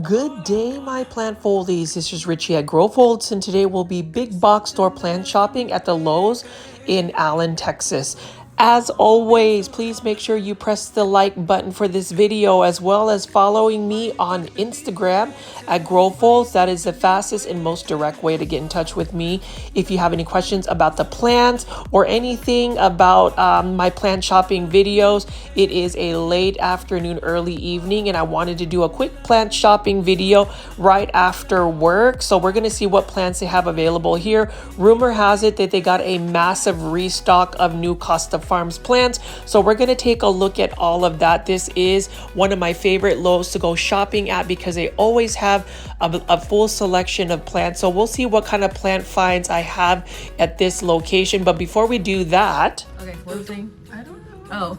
Good day, my plant foldies. This is Richie at Grow Folds, and today we'll be big box store plant shopping at the Lowe's in Allen, Texas. As always, please make sure you press the like button for this video, as well as following me on Instagram at Grow Folds. That is the fastest and most direct way to get in touch with me. If you have any questions about the plants or anything about my plant shopping videos, it is a late afternoon, early evening, and I wanted to do a quick plant shopping video right after work. So we're going to see what plants they have available here. Rumor has it that they got a massive restock of new Costa Farms plants. So we're going to take a look at all of that. This is one of my favorite Lowe's to go shopping at because they always have a full selection of plants. So we'll see what kind of plant finds I have at this location. But before we do that, okay, what was I saying? I don't know. Oh,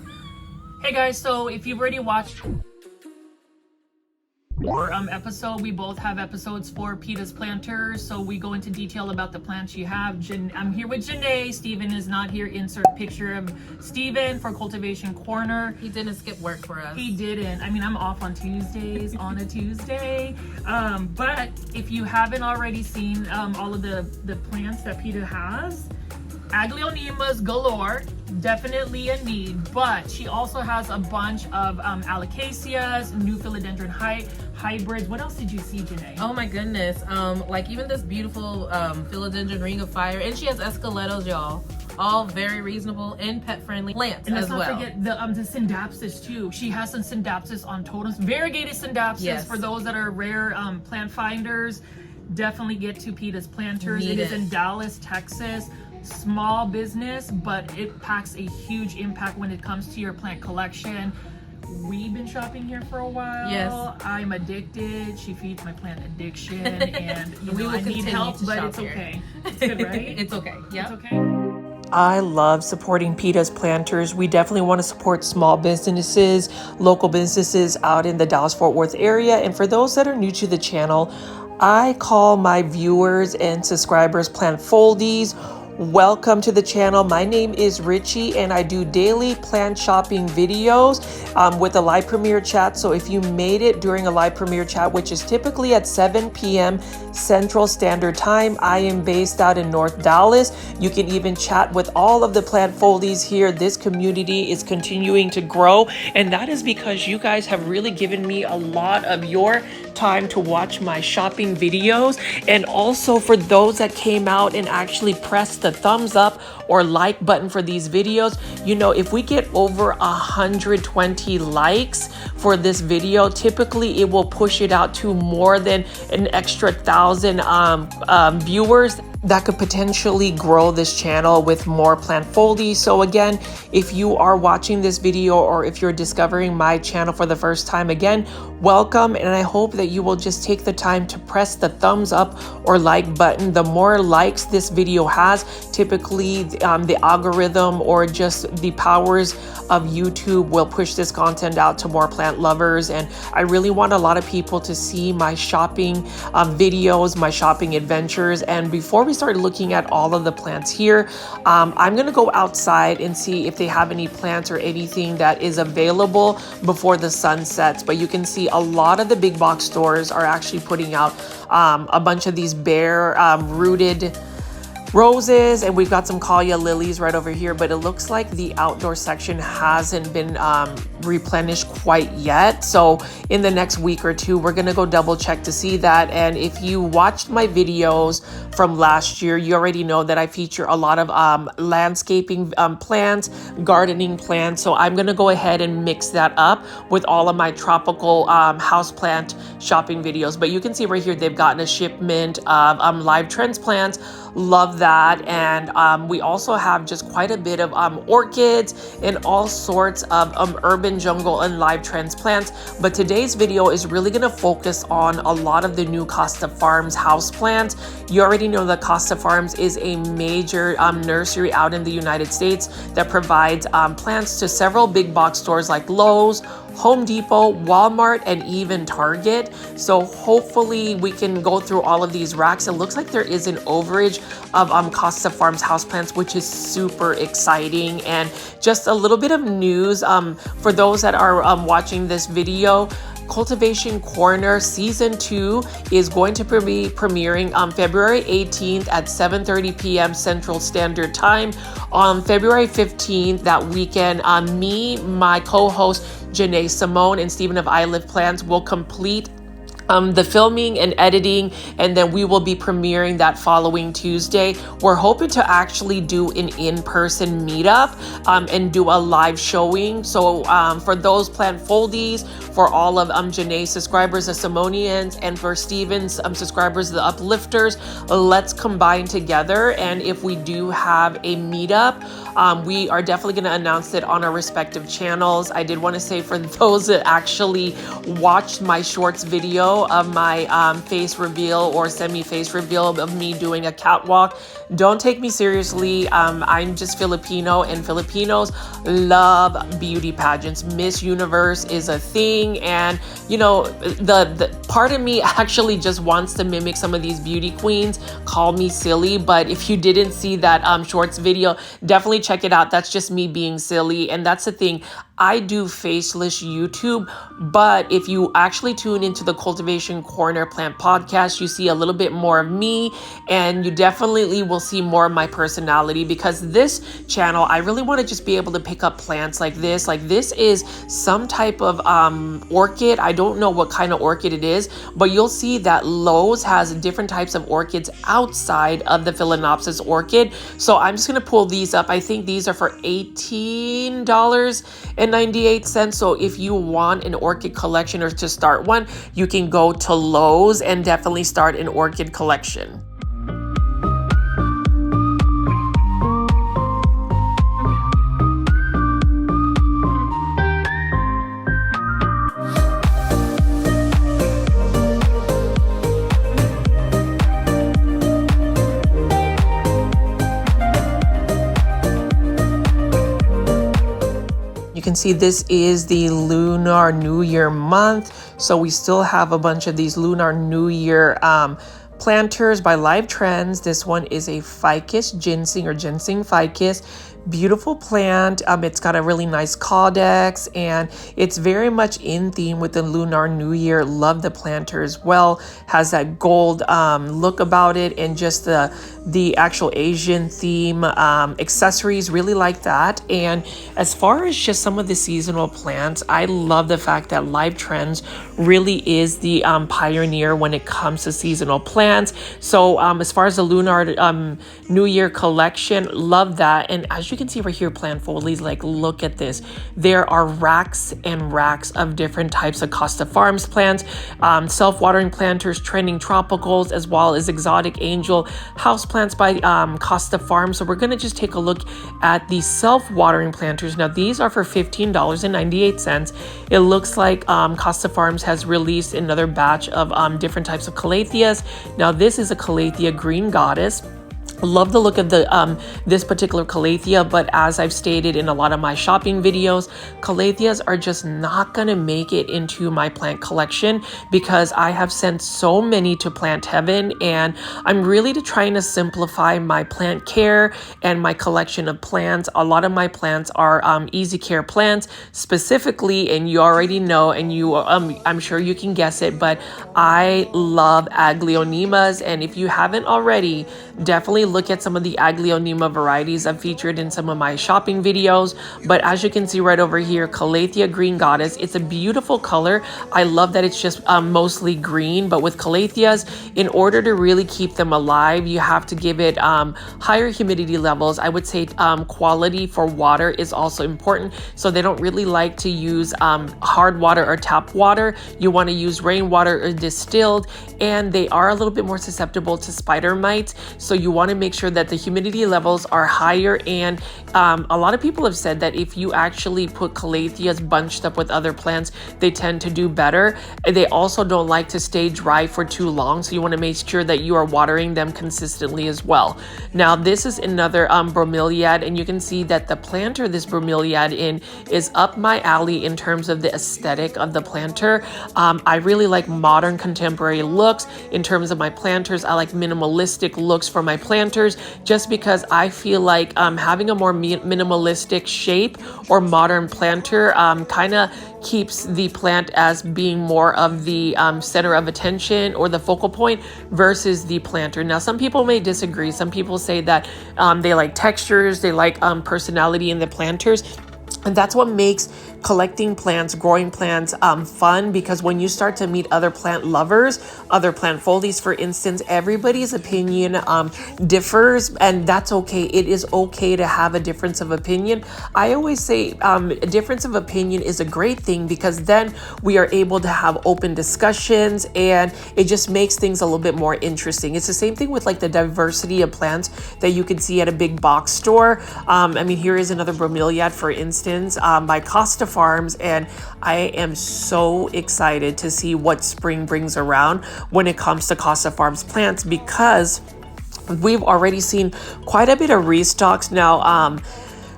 Hey guys, so if you've already watched our episode, we both have episodes for PETA's planters, so we go into detail about the plants you have. I'm here with Janae. Steven is not here. Insert picture of Steven for Cultivation Corner. he didn't skip work for us. He didn't. I mean, I'm off on Tuesdays, on a Tuesday. But if you haven't already seen all of the plants that PETA has, Aglaonemas galore, definitely a need, but she also has a bunch of Alocasias, new philodendron hybrids. What else did you see, Janae? Oh my goodness. Like even this beautiful philodendron ring of fire, and she has escaletos, y'all. All very reasonable and pet-friendly plants And as let's well. not forget the Syndapsis too. She has some Syndapsis on totems, variegated Syndapsis. Yes. For those that are rare plant finders. Definitely get to PETA's planters. Need It is it. in Dallas, Texas. Small business, but it packs a huge impact when it comes to your plant collection. We've been shopping here for a while. Yes. I'm addicted. She feeds my plant addiction, and We will I need continue help, to but shop it's here. okay. It's good, right? It's okay. It's Yeah. okay. I love supporting PETA's planters. We definitely want to support small businesses, local businesses out in the Dallas-Fort Worth area. And for those that are new to the channel, I call my viewers and subscribers plant foldies. Welcome to the channel. My name is Richie and I do daily plant shopping videos with a live premiere chat. So if you made it during a live premiere chat, which is typically at 7 p.m. Central Standard Time, I am based out in North Dallas. You can even chat with all of the plant foldies here. This community is continuing to grow, and that is because you guys have really given me a lot of your time to watch my shopping videos. And also for those that came out and actually pressed the thumbs up or like button for these videos, you know, if we get over 120 likes for this video, typically it will push it out to more than an extra 1,000 viewers that could potentially grow this channel with more plant foldies. So again, if you are watching this video or if you're discovering my channel for the first time, again, welcome. And I hope that you will just take the time to press the thumbs up or like button. The more likes this video has, typically the algorithm or just the powers of YouTube will push this content out to more plant lovers. And I really want a lot of people to see my shopping videos, my shopping adventures. And before we start looking at all of the plants here, I'm gonna go outside and see if they have any plants or anything that is available before the sun sets. But you can see a lot of the big box stores are actually putting out a bunch of these bare rooted roses, and we've got some Kalia lilies right over here, but it looks like the outdoor section hasn't been replenished quite yet. So in the next week or two, we're gonna go double check to see that. And if you watched my videos from last year, you already know that I feature a lot of landscaping plants, gardening plants. So I'm gonna go ahead and mix that up with all of my tropical houseplant shopping videos. But you can see right here, they've gotten a shipment of live trends plants. Love that. And we also have just quite a bit of orchids and all sorts of urban jungle and live trends plants. But today's video is really going to focus on a lot of the new Costa Farms houseplants. You already know that Costa Farms is a major nursery out in the United States that provides plants to several big box stores like Lowe's, Home Depot, Walmart, and even Target. So hopefully we can go through all of these racks. It looks like there is an overage of Costa Farms houseplants, which is super exciting. And just a little bit of news for those that are watching this video. Cultivation Corner Season 2 is going to be premiering on February 18th at 7:30 p.m. Central Standard Time. On February 15th, that weekend, me, my co-host Janae Simone, and Stephen of I Live Plants will complete the filming and editing, and then we will be premiering that following Tuesday. We're hoping to actually do an in-person meetup and do a live showing. So for those plant foldies, for all of Janae's subscribers, the Simonians, and for Steven's subscribers, the Uplifters, let's combine together. And if we do have a meetup, we are definitely going to announce it on our respective channels. I did want to say, for those that actually watched my shorts video of my face reveal or semi-face reveal of me doing a catwalk, don't take me seriously. I'm just Filipino, and Filipinos love beauty pageants. Miss Universe is a thing, and you know, the part of me actually just wants to mimic some of these beauty queens. Call me silly, but if you didn't see that shorts video, definitely check it out. That's just me being silly, and that's the thing. I do faceless YouTube, but if you actually tune into the Cultivation Corner Plant podcast, you see a little bit more of me, and you definitely will see more of my personality, because this channel, I really want to just be able to pick up plants like this. Like, this is some type of orchid. I don't know what kind of orchid it is, but you'll see that Lowe's has different types of orchids outside of the Phalaenopsis orchid. So I'm just going to pull these up. I think these are for $18.98. So if you want an orchid collection or to start one, you can go to Lowe's and definitely start an orchid collection. You can see this is the Lunar New Year month. So we still have a bunch of these Lunar New Year planters by Live Trends. This one is a ficus ginseng, or ginseng ficus. Beautiful plant. It's got a really nice caudex, and it's very much in theme with the Lunar New Year. Love the planter as well. Has that gold look about it, and just the actual Asian theme accessories. Really like that. And as far as just some of the seasonal plants, I love the fact that Live Trends really is the pioneer when it comes to seasonal plants. So as far as the Lunar New Year collection, love that. And as you can see right here, plant foldies, like, look at this. There are racks and racks of different types of Costa Farms plants, self-watering planters, trending tropicals, as well as exotic angel houseplants by Costa Farms. So we're going to just take a look at the self-watering planters. Now, these are for $15.98. It looks like Costa Farms has released another batch of different types of calatheas. Now, this is a calathea green goddess. Love the look of the this particular calathea, but as I've stated in a lot of my shopping videos, calatheas are just not going to make it into my plant collection, because I have sent so many to Plant Heaven, and I'm really trying to simplify my plant care and my collection of plants. A lot of my plants are easy care plants specifically, and you already know, and you I'm sure you can guess it, but I love Aglaonemas. And if you haven't already, definitely look at some of the Aglaonema varieties I've featured in some of my shopping videos. But as you can see right over here, Calathea Green Goddess, it's a beautiful color. I love that it's just mostly green, but with calatheas, in order to really keep them alive, you have to give it higher humidity levels. I would say quality for water is also important. So they don't really like to use hard water or tap water. You want to use rainwater or distilled, and they are a little bit more susceptible to spider mites. So you want to make sure that the humidity levels are higher. And a lot of people have said that if you actually put calatheas bunched up with other plants, they tend to do better. They also don't like to stay dry for too long, so you want to make sure that you are watering them consistently as well. Now, this is another bromeliad, and you can see that the planter this bromeliad in is up my alley in terms of the aesthetic of the planter. I really like modern contemporary looks in terms of my planters. I like minimalistic looks for my planters. planters, just because I feel like having a more minimalistic shape or modern planter kind of keeps the plant as being more of the center of attention or the focal point versus the planter. Now, some people may disagree. Some people say that they like textures, they like personality in the planters. And that's what makes collecting plants, growing plants fun, because when you start to meet other plant lovers, other plant foldies, for instance, everybody's opinion differs, and that's okay. It is okay to have a difference of opinion. I always say a difference of opinion is a great thing, because then we are able to have open discussions and it just makes things a little bit more interesting. It's the same thing with like the diversity of plants that you can see at a big box store. I mean, here is another bromeliad, for instance, by Costa Farms, and I am so excited to see what spring brings around when it comes to Costa Farms plants, because we've already seen quite a bit of restocks now.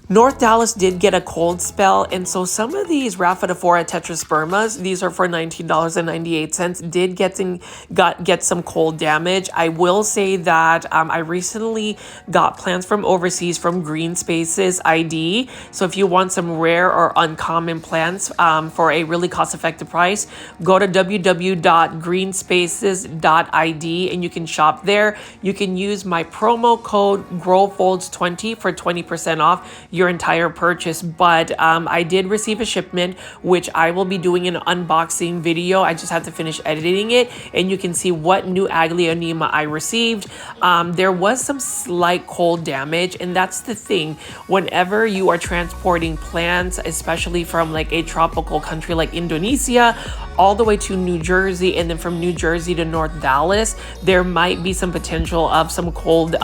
North Dallas did get a cold spell, and so some of these Rhaphidophora tetraspermas, these are for $19.98, did get some cold damage. I will say that I recently got plants from overseas from Green Spaces ID. So if you want some rare or uncommon plants for a really cost-effective price, go to www.greenspaces.id and you can shop there. You can use my promo code GROWFOLDS20 for 20% off your entire purchase. But I did receive a shipment, which I will be doing an unboxing video. I just have to finish editing it, and you can see what new Aglaonema I received. There was some slight cold damage, and that's the thing. Whenever you are transporting plants, especially from like a tropical country like Indonesia all the way to New Jersey, and then from New Jersey to North Dallas, there might be some potential of some cold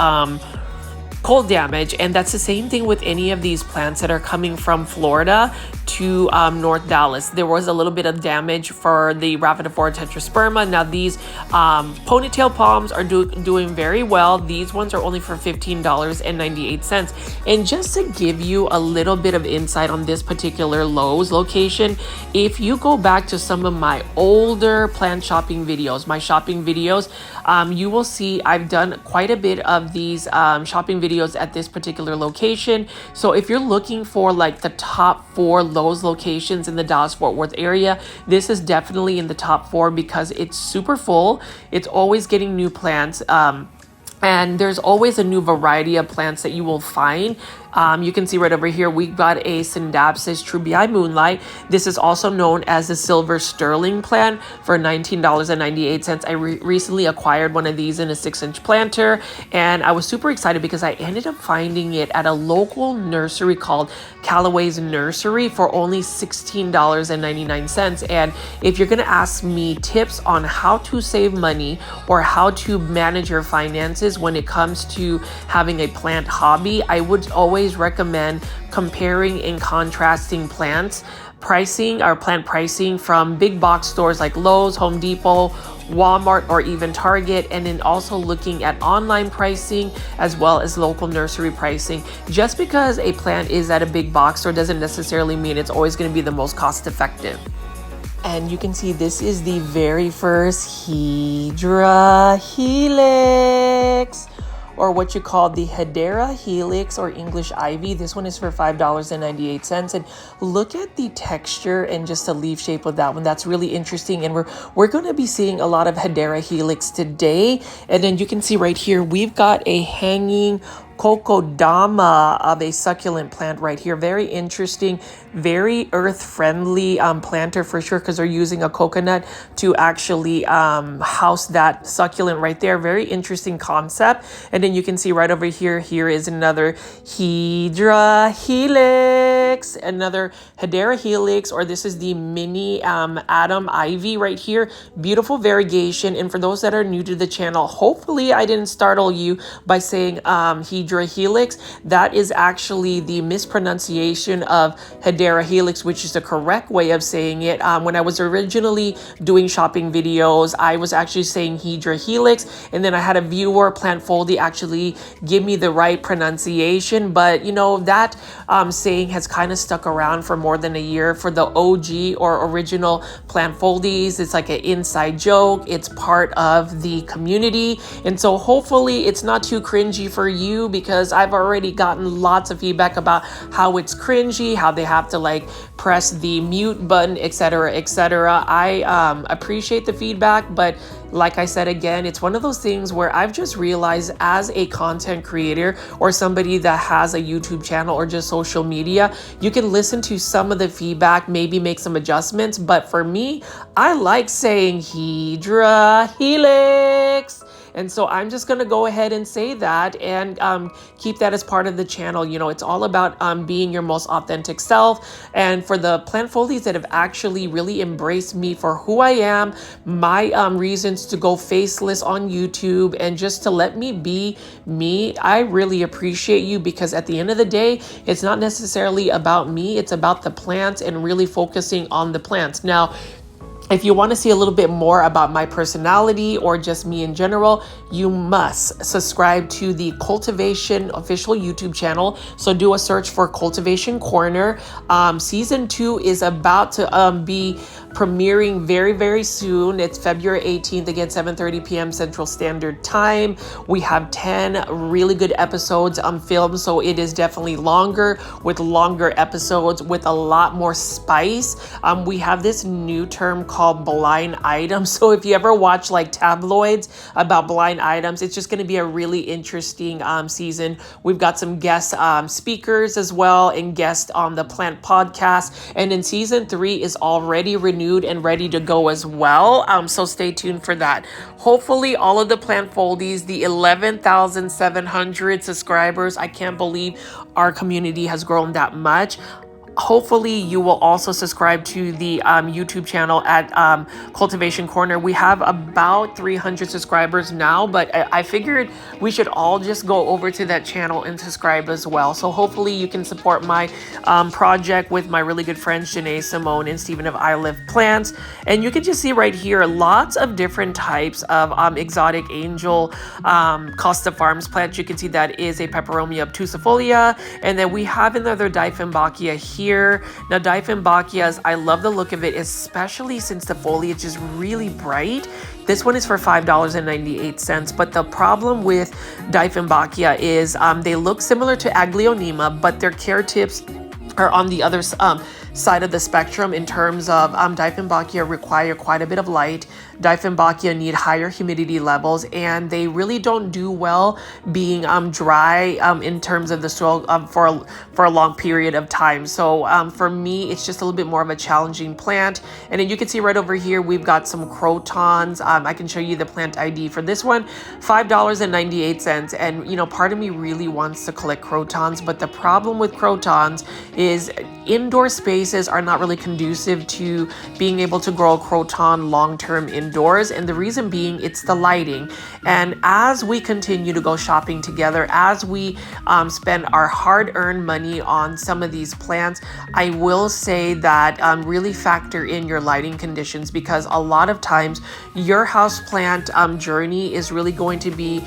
damage. And that's the same thing with any of these plants that are coming from Florida to North Dallas. There was a little bit of damage for the Rhaphidophora tetrasperma. Now these ponytail palms are doing very well. These ones are only for $15.98. And just to give you a little bit of insight on this particular Lowe's location, if you go back to some of my older plant shopping videos, you will see I've done quite a bit of these shopping videos at this particular location. So if you're looking for like the top 4 Lowe's locations in the Dallas-Fort Worth area, this is definitely in the top 4 because it's super full. It's always getting new plants. And there's always a new variety of plants that you will find. You can see right over here, we got a Syndapsis Trubii Moonlight. This is also known as the Silver Sterling plant for $19.98. I recently acquired one of these in a 6-inch planter, and I was super excited because I ended up finding it at a local nursery called Callaway's Nursery for only $16.99. And if you're gonna ask me tips on how to save money or how to manage your finances when it comes to having a plant hobby, I would always recommend comparing and contrasting plant pricing from big box stores like Lowe's, Home Depot, Walmart, or even Target, and then also looking at online pricing as well as local nursery pricing. Just because a plant is at a big box store doesn't necessarily mean it's always going to be the most cost effective. And you can see this is the very first Hydra Helix, or what you call the Hedera Helix or English Ivy. This one is for $5.98. And look at the texture and just the leaf shape of that one. That's really interesting. And we're going to be seeing a lot of Hedera Helix today. And then you can see right here, we've got a hanging Kokodama of a succulent plant right here. Very interesting, very earth-friendly planter for sure, because they're using a coconut to actually house that succulent right there. Very interesting concept. And then you can see right over here, here is another Hydra Helix, another Hedera Helix, or this is the mini Adam Ivy right here. Beautiful variegation. And for those that are new to the channel, hopefully I didn't startle you by saying Hydra Helix. That is actually the mispronunciation of Hedera Helix, which is the correct way of saying it. When I was originally doing shopping videos, I was actually saying Hydra Helix, and then I had a viewer, Plant Foldy, actually give me the right pronunciation. But you know, that saying has kind kind of stuck around for more than a year for the OG or original plant foldies. It's like an inside joke. It's part of the community. And so hopefully it's not too cringy for you, because I've already gotten lots of feedback about how it's cringy, how they have to like press the mute button, etc., etc. I appreciate the feedback, but like I said, again, it's one of those things where I've just realized as a content creator or somebody that has a YouTube channel or just social media, you can listen to some of the feedback, maybe make some adjustments. But for me, I like saying Hydra Helix. And so I'm just going to go ahead and say that and keep that as part of the channel. You know, it's all about being your most authentic self. And for the plant foldies that have actually really embraced me for who I am, my reasons to go faceless on YouTube and just to let me be me, I really appreciate you, because at the end of the day, it's not necessarily about me. It's about the plants and really focusing on the plants. Now, if you want to see a little bit more about my personality or just me in general, you must subscribe to the Cultivation official YouTube channel. So do a search for Cultivation Corner. Season 2 is about to be premiering very, very soon. It's February 18th, again, 7:30 p.m. Central Standard Time. We have 10 really good episodes filmed, so it is definitely longer, with longer episodes, with a lot more spice. We have this new term called blind items. So if you ever watch like tabloids about blind items, it's just going to be a really interesting season. We've got some guest speakers as well, and guests on the plant podcast. And then season 3 is already renewed and ready to go as well. So stay tuned for that. Hopefully all of the plant foldies, the 11,700 subscribers, I can't believe our community has grown that much. Hopefully you will also subscribe to the YouTube channel at Cultivation Corner. We have about 300 subscribers now, but I figured we should all just go over to that channel and subscribe as well. So hopefully you can support my project with my really good friends Janae, Simone, and Stephen of I Live Plants. And you can just see right here lots of different types of exotic angel Costa Farms plants. You can see that is a Peperomia obtusifolia, and then we have another Dieffenbachia here. Now, Dieffenbachias, I love the look of it, especially since the foliage is really bright. This one is for $5.98, but the problem with Dieffenbachia is they look similar to Aglaonema, but their care tips are on the other side of the spectrum in terms of Dieffenbachia require quite a bit of light. Dieffenbachia need higher humidity levels, and they really don't do well being dry in terms of the soil for a long period of time. So for me, it's just a little bit more of a challenging plant. And then you can see right over here, we've got some crotons. I can show you the plant ID for this one, $5.98. And you know, part of me really wants to collect crotons, but the problem with crotons is indoor spaces are not really conducive to being able to grow a croton long-term indoors. And the reason being, it's the lighting. And as we continue to go shopping together, as we spend our hard-earned money on some of these plants, I will say that really factor in your lighting conditions, because a lot of times your houseplant journey is really going to be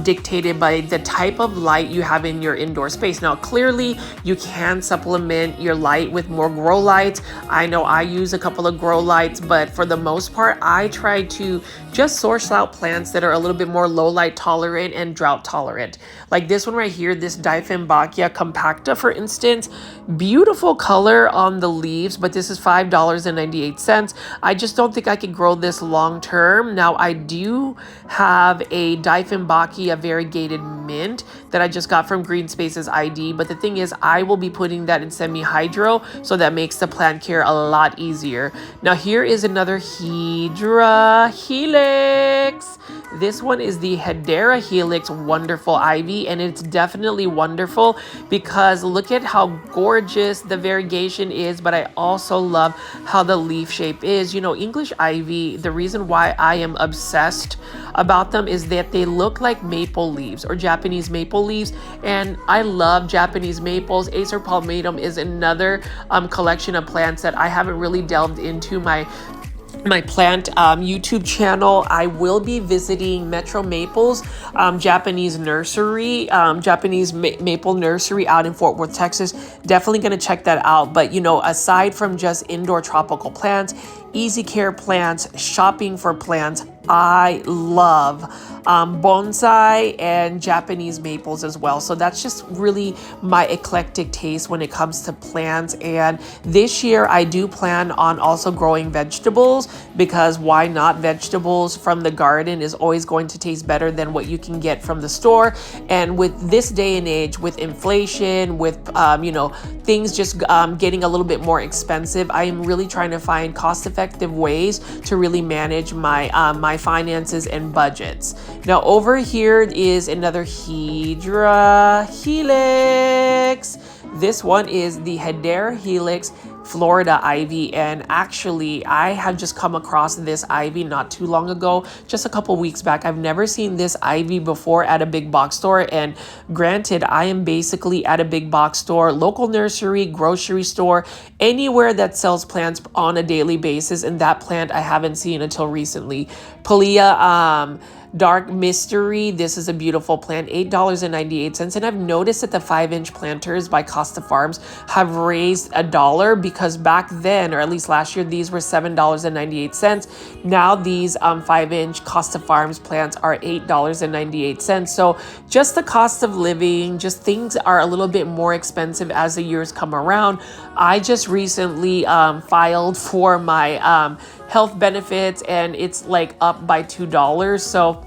dictated by the type of light you have in your indoor space. Now, clearly you can supplement your light with more grow lights. I know I use a couple of grow lights, but for the most part, I try to just source out plants that are a little bit more low light tolerant and drought tolerant. Like this one right here, this Dieffenbachia compacta, for instance, beautiful color on the leaves, but this is $5.98. I just don't think I could grow this long term. Now, I do have a Dieffenbachia variegated mint that I just got from Green Spaces ID, but the thing is, I will be putting that in semi-hydro, so that makes the plant care a lot easier. Now, here is another Hydra Helix. This one is the Hedera Helix Wonderful Ivy, and it's definitely wonderful because look at how gorgeous the variegation is, but I also love how the leaf shape is. You know, English ivy, the reason why I am obsessed about them is that they look like maple leaves or Japanese maple leaves, and I love Japanese maples. Acer palmatum is another collection of plants that I haven't really delved into my my plant YouTube channel, I will be visiting Metro Maple's Japanese nursery, maple nursery out in Fort Worth, Texas. Definitely going to check that out. But, you know, aside from just indoor tropical plants, easy care plants, shopping for plants, I love bonsai and Japanese maples as well. So that's just really my eclectic taste when it comes to plants. And this year I do plan on also growing vegetables, because why not? Vegetables from the garden is always going to taste better than what you can get from the store. And with this day and age, with inflation, with you know, things just getting a little bit more expensive, I am really trying to find cost-effective ways to really manage my my finances and budgets. Now over here is another Hydra Helix. This one is the Hedera Helix Florida ivy, and actually I have just come across this ivy not too long ago, just a couple weeks back. I've never seen this ivy before at a big box store, and granted, I am basically at a big box store, local nursery, grocery store, anywhere that sells plants on a daily basis, and that plant I haven't seen until recently. Palea Dark Mystery. This is a beautiful plant, $8.98. And I've noticed that the 5-inch planters by Costa Farms have raised $1, because back then, or at least last year, these were $7.98. Now these 5-inch Costa Farms plants are $8.98. So just the cost of living, just things are a little bit more expensive as the years come around. I just recently filed for my health benefits, and it's like up by $2. So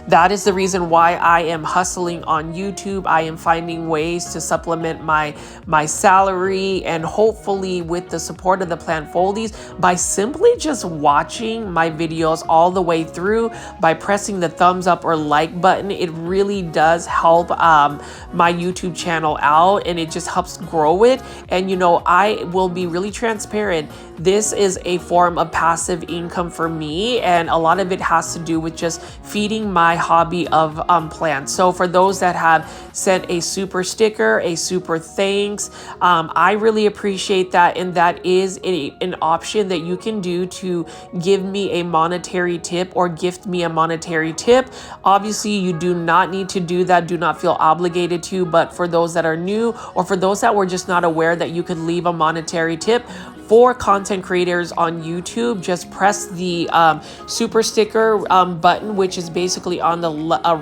that is the reason why I am hustling on YouTube. I am finding ways to supplement my salary, and hopefully with the support of the Plant Foldies, by simply just watching my videos all the way through, by pressing the thumbs up or like button, it really does help my YouTube channel out, and it just helps grow it. And you know, I will be really transparent. This is a form of passive income for me, and a lot of it has to do with just feeding my hobby of plants. So for those that have sent a super sticker, a super thanks, I really appreciate that, and that is an option that you can do to give me a monetary tip or gift me a monetary tip. Obviously you do not need to do that, do not feel obligated to, but for those that are new, or for those that were just not aware that you could leave a monetary tip for content creators on YouTube, just press the super sticker button, which is basically on the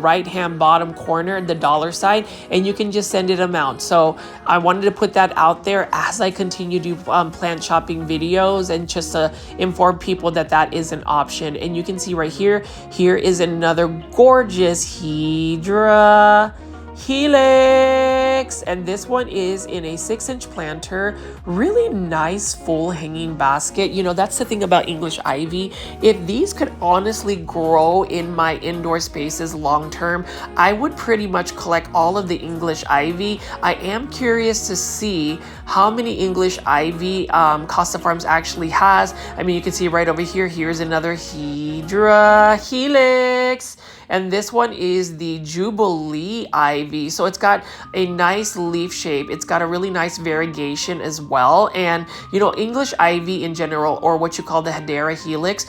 right hand bottom corner, the dollar sign, and you can just send it amount. So I wanted to put that out there as I continue to do plant shopping videos, and just to inform people that that is an option. And you can see right here, here is another gorgeous Hydra Helix, and this one is in a 6-inch planter. Really nice full hanging basket. You know, that's the thing about English ivy. If these could honestly grow in my indoor spaces long term, I would pretty much collect all of the English ivy. I am curious to see how many English ivy Costa Farms actually has. I mean, you can see right over here, here's another Hydra Helix. And this one is the Jubilee ivy. So it's got a nice leaf shape. It's got a really nice variegation as well. And, you know, English ivy in general, or what you call the Hedera Helix,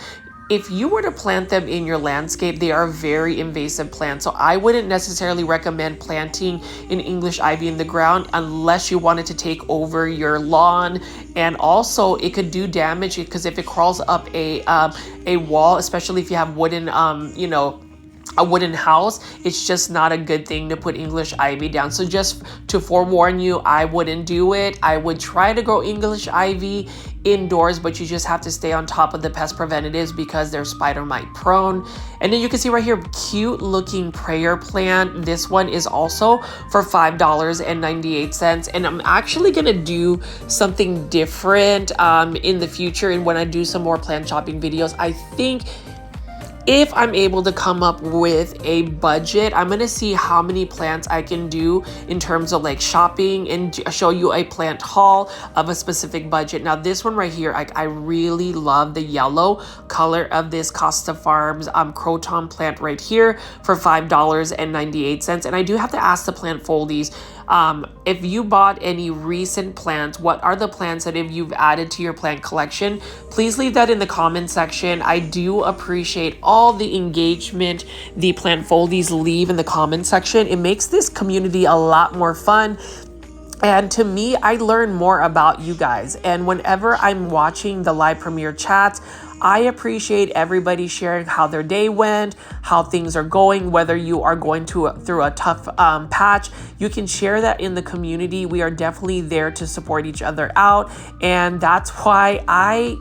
if you were to plant them in your landscape, they are very invasive plants. So I wouldn't necessarily recommend planting an English ivy in the ground unless you wanted to take over your lawn. And also it could do damage, because if it crawls up a wall, especially if you have wooden, you know, a wooden house, it's just not a good thing to put English ivy down. So just to forewarn you, I wouldn't do it. I would try to grow English ivy indoors, but you just have to stay on top of the pest preventatives because they're spider mite prone. And then you can see right here, cute looking prayer plant. This one is also for $5.98. And I'm actually gonna do something different in the future, and when I do some more plant shopping videos. I think if I'm able to come up with a budget, I'm gonna see how many plants I can do in terms of like shopping, and show you a plant haul of a specific budget. Now this one right here, I really love the yellow color of this Costa Farms Croton plant right here for $5.98. And I do have to ask the Plant Foldies, If you bought any recent plants, what are the plants that if you've added to your plant collection? Please leave that in the comment section. I do appreciate all the engagement the plant foldies leave in the comment section. It makes this community a lot more fun. And to me, I learn more about you guys. And whenever I'm watching the live premiere chats, I appreciate everybody sharing how their day went, how things are going, whether you are going through a tough patch. You can share that in the community. We are definitely there to support each other out. And that's why I,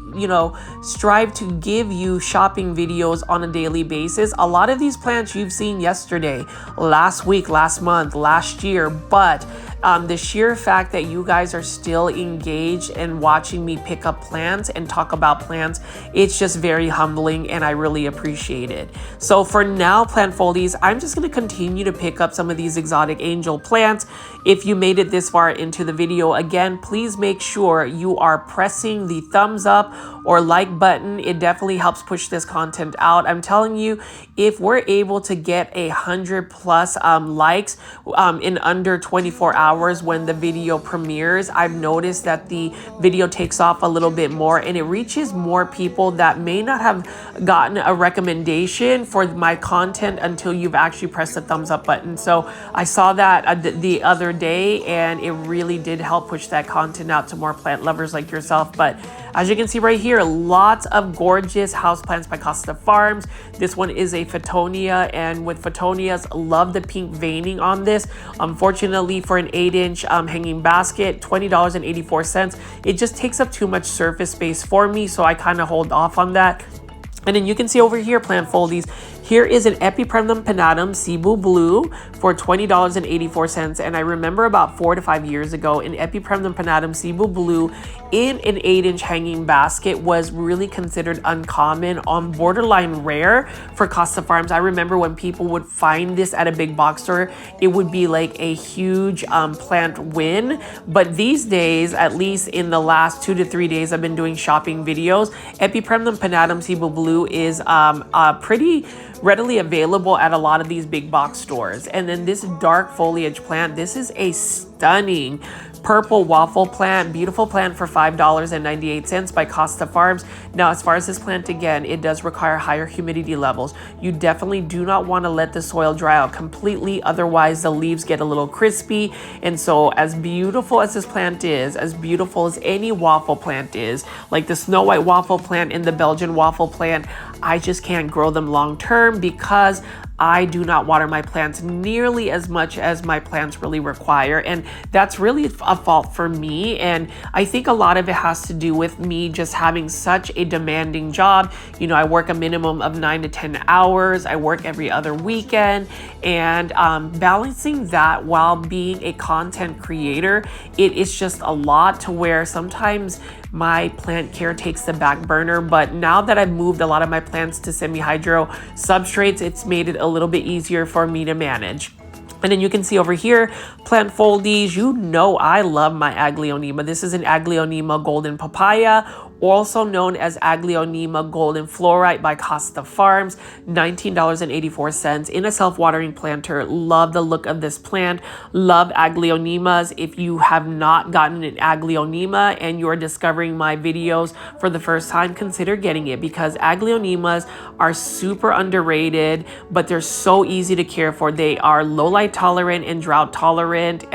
strive to give you shopping videos on a daily basis. A lot of these plants you've seen yesterday, last week, last month, last year, but the sheer fact that you guys are still engaged and watching me pick up plants and talk about plants, it's just very humbling and I really appreciate it. So for now, plant foldies, I'm just going to continue to pick up some of these exotic angel plants. If you made it this far into the video, again, please make sure you are pressing the thumbs up or like button. It definitely helps push this content out. I'm telling you, if we're able to get 100+ likes in under 24 hours when the video premieres, I've noticed that the video takes off a little bit more and it reaches more people that may not have gotten a recommendation for my content until you've actually pressed the thumbs up button. So I saw that the other day and it really did help push that content out to more plant lovers like yourself. But as you can see right here, lots of gorgeous houseplants by Costa Farms. This one is a Photonia, and with Photonias, love the pink veining on this. Unfortunately, for an 8-inch hanging basket, $20.84. It just takes up too much surface space for me, so I kind of hold off on that. And then you can see over here, plant foldies. Here is an Epipremnum pinnatum Cebu Blue for $20.84. And I remember about 4 to 5 years ago, an Epipremnum pinnatum Cebu Blue in an 8-inch hanging basket was really considered uncommon, on borderline rare for Costa Farms. I remember when people would find this at a big box store, it would be like a huge plant win. But these days, at least in the last 2 to 3 days I've been doing shopping videos, Epipremnum pinnatum Cebu Blue is pretty readily available at a lot of these big box stores. And then this dark foliage plant, this is a stunning purple waffle plant, beautiful plant for $5.98 by Costa Farms. Now, as far as this plant, again, it does require higher humidity levels. You definitely do not want to let the soil dry out completely, otherwise the leaves get a little crispy. And so as beautiful as this plant is, as beautiful as any waffle plant is, like the Snow White waffle plant and the Belgian waffle plant, I just can't grow them long term because I do not water my plants nearly as much as my plants really require. And that's really a fault for me. And I think a lot of it has to do with me just having such a demanding job. I work a minimum of 9 to 10 hours. I work every other weekend, and balancing that while being a content creator, it is just a lot to where sometimes my plant care takes the back burner. But now that I've moved a lot of my plants to semi-hydro substrates, it's made it a little bit easier for me to manage. And then you can see over here, plant foldies. I love my Aglaonema. This is an Aglaonema golden papaya, also known as Aglaonema golden fluorite by Costa Farms, $19.84 in a self-watering planter. Love the look of this plant. Love Aglaonemas. If you have not gotten an Aglaonema and you're discovering my videos for the first time, consider getting it, because Aglaonemas are super underrated, but they're so easy to care for. They are low light tolerant and drought tolerant.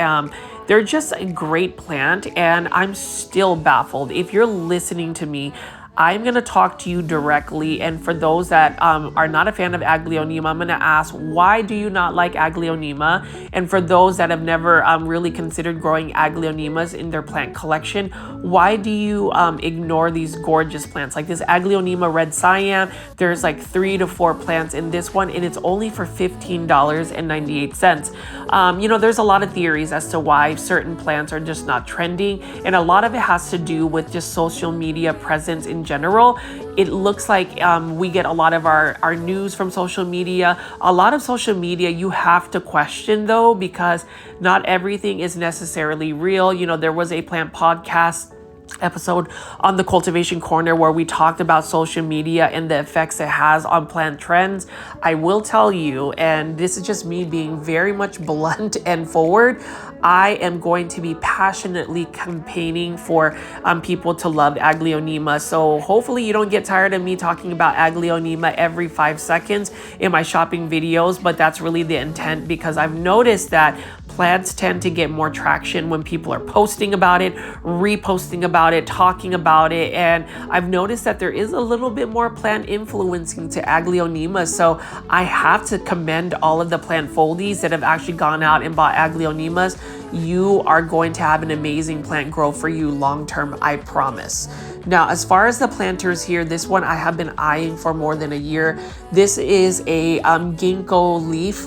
They're just a great plant, and I'm still baffled. If you're listening to me, I'm going to talk to you directly. And for those that are not a fan of Aglaonema, I'm going to ask, why do you not like Aglaonema? And for those that have never really considered growing Aglaonemas in their plant collection, why do you ignore these gorgeous plants? Like this Aglaonema red cyan, there's like 3 to 4 plants in this one, and it's only for $15.98. There's a lot of theories as to why certain plants are just not trending, and a lot of it has to do with just social media presence in general. It looks like we get a lot of our news from social media. A lot of social media you have to question though, because not everything is necessarily real. There was a plant podcast episode on the cultivation corner where we talked about social media and the effects it has on plant trends. I will tell you, and this is just me being very much blunt and forward, I am going to be passionately campaigning for people to love Aglaonema. So hopefully you don't get tired of me talking about Aglaonema every 5 seconds in my shopping videos, but that's really the intent, because I've noticed that plants tend to get more traction when people are posting about it, reposting about it, talking about it. And I've noticed that there is a little bit more plant influencing to Aglaonema. So I have to commend all of the plant foldies that have actually gone out and bought Aglaonemas. You are going to have an amazing plant grow for you long term, I promise. Now, as far as the planters here, this one I have been eyeing for more than a year. This is a ginkgo leaf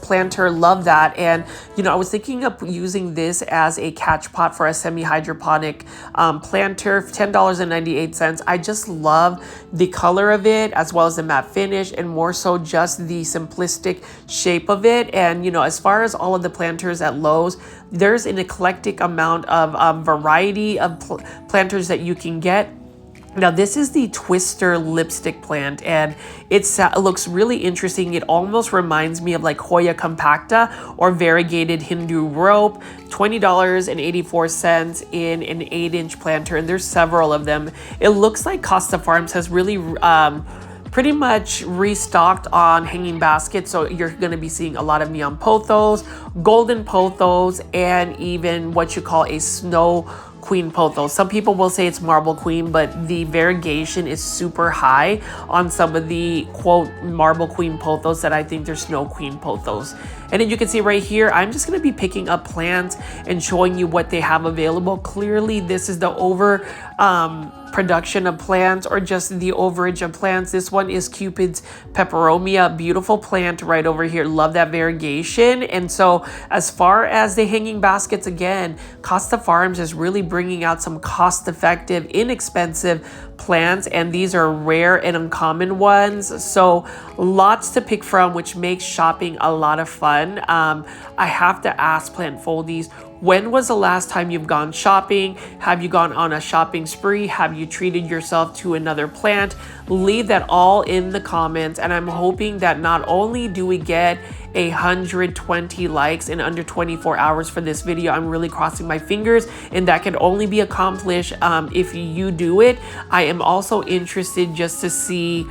planter. Love that. And, you know, I was thinking of using this as a catch pot for a semi-hydroponic planter, $10.98. I just love the color of it, as well as the matte finish, and more so just the simplistic shape of it. And, you know, as far as all of the planters at Lowe's, there's an eclectic amount of variety of planters that you can get. Now, this is the Twister lipstick plant, and it looks really interesting. It almost reminds me of like Hoya compacta or variegated Hindu rope. $20.84 in an 8-inch planter, and there's several of them. It looks like Costa Farms has really pretty much restocked on hanging baskets, so you're going to be seeing a lot of Neon Pothos, golden Pothos, and even what you call a snow Queen Pothos. Some people will say it's marble queen, but the variegation is super high on some of the quote marble queen pothos that I think they're snow queen pothos. And then you can see right here, I'm just going to be picking up plants and showing you what they have available. Clearly, this is the production of plants, or just the overage of plants. This one is Cupid's peperomia, beautiful plant right over here. Love that variegation. And so as far as the hanging baskets, again, Costa Farms is really bringing out some cost-effective, inexpensive plants, and these are rare and uncommon ones, so lots to pick from, which makes shopping a lot of fun. I have to ask plant foldies, when was the last time you've gone shopping? Have you gone on a shopping spree? Have you treated yourself to another plant? Leave that all in the comments, and I'm hoping that not only do we get 120 likes in under 24 hours for this video. I'm really crossing my fingers, and that can only be accomplished if you do it. I am also interested just to see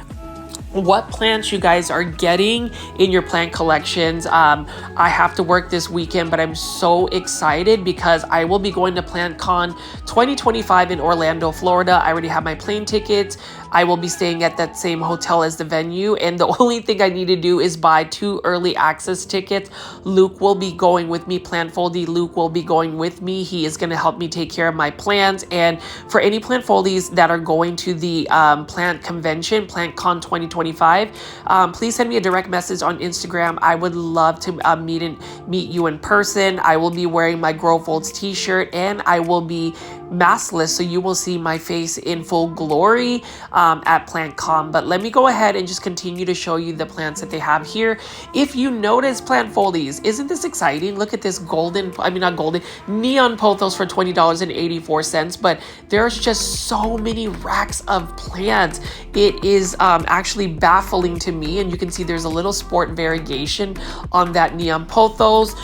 what plants you guys are getting in your plant collections. I have to work this weekend, but I'm so excited because I will be going to PlantCon 2025 in Orlando, Florida. I already have my plane tickets. I will be staying at that same hotel as the venue, and the only thing I need to do is buy 2 early access tickets. Luke will be going with me. Plant foldy Luke will be going with me. He is going to help me take care of my plants. And for any plant foldies that are going to the plant convention, PlantCon 2025, please send me a direct message on Instagram. I would love to meet you in person. I will be wearing my Grow Folds t-shirt, and I will be maskless, so you will see my face in full glory at PlantCon. But let me go ahead and just continue to show you the plants that they have here. If you notice, plant foldies, isn't this exciting? Look at this Neon Pothos for $20.84, but there's just so many racks of plants. It is actually baffling to me, and you can see there's a little sport variegation on that Neon Pothos.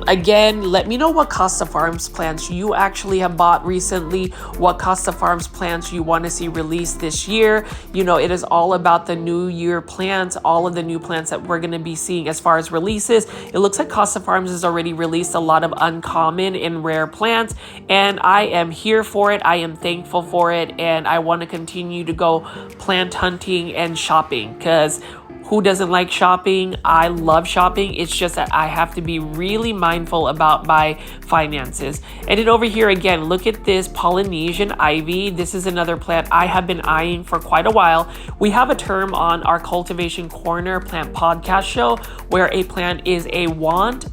Again, let me know what Costa Farms plants you actually have bought recently, what Costa Farms plants you want to see released this year. You know, it is all about the new year plants, all of the new plants that we're going to be seeing as far as releases. It looks like Costa Farms has already released a lot of uncommon and rare plants, and I am here for it. I am thankful for it, and I want to continue to go plant hunting and shopping, because who doesn't like shopping? I love shopping. It's just that I have to be really mindful about my finances. And then over here again, look at this Polynesian ivy. This is another plant I have been eyeing for quite a while. We have a term on our Cultivation Corner Plant Podcast show where a plant is a want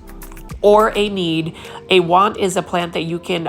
or a need. A want is a plant that you can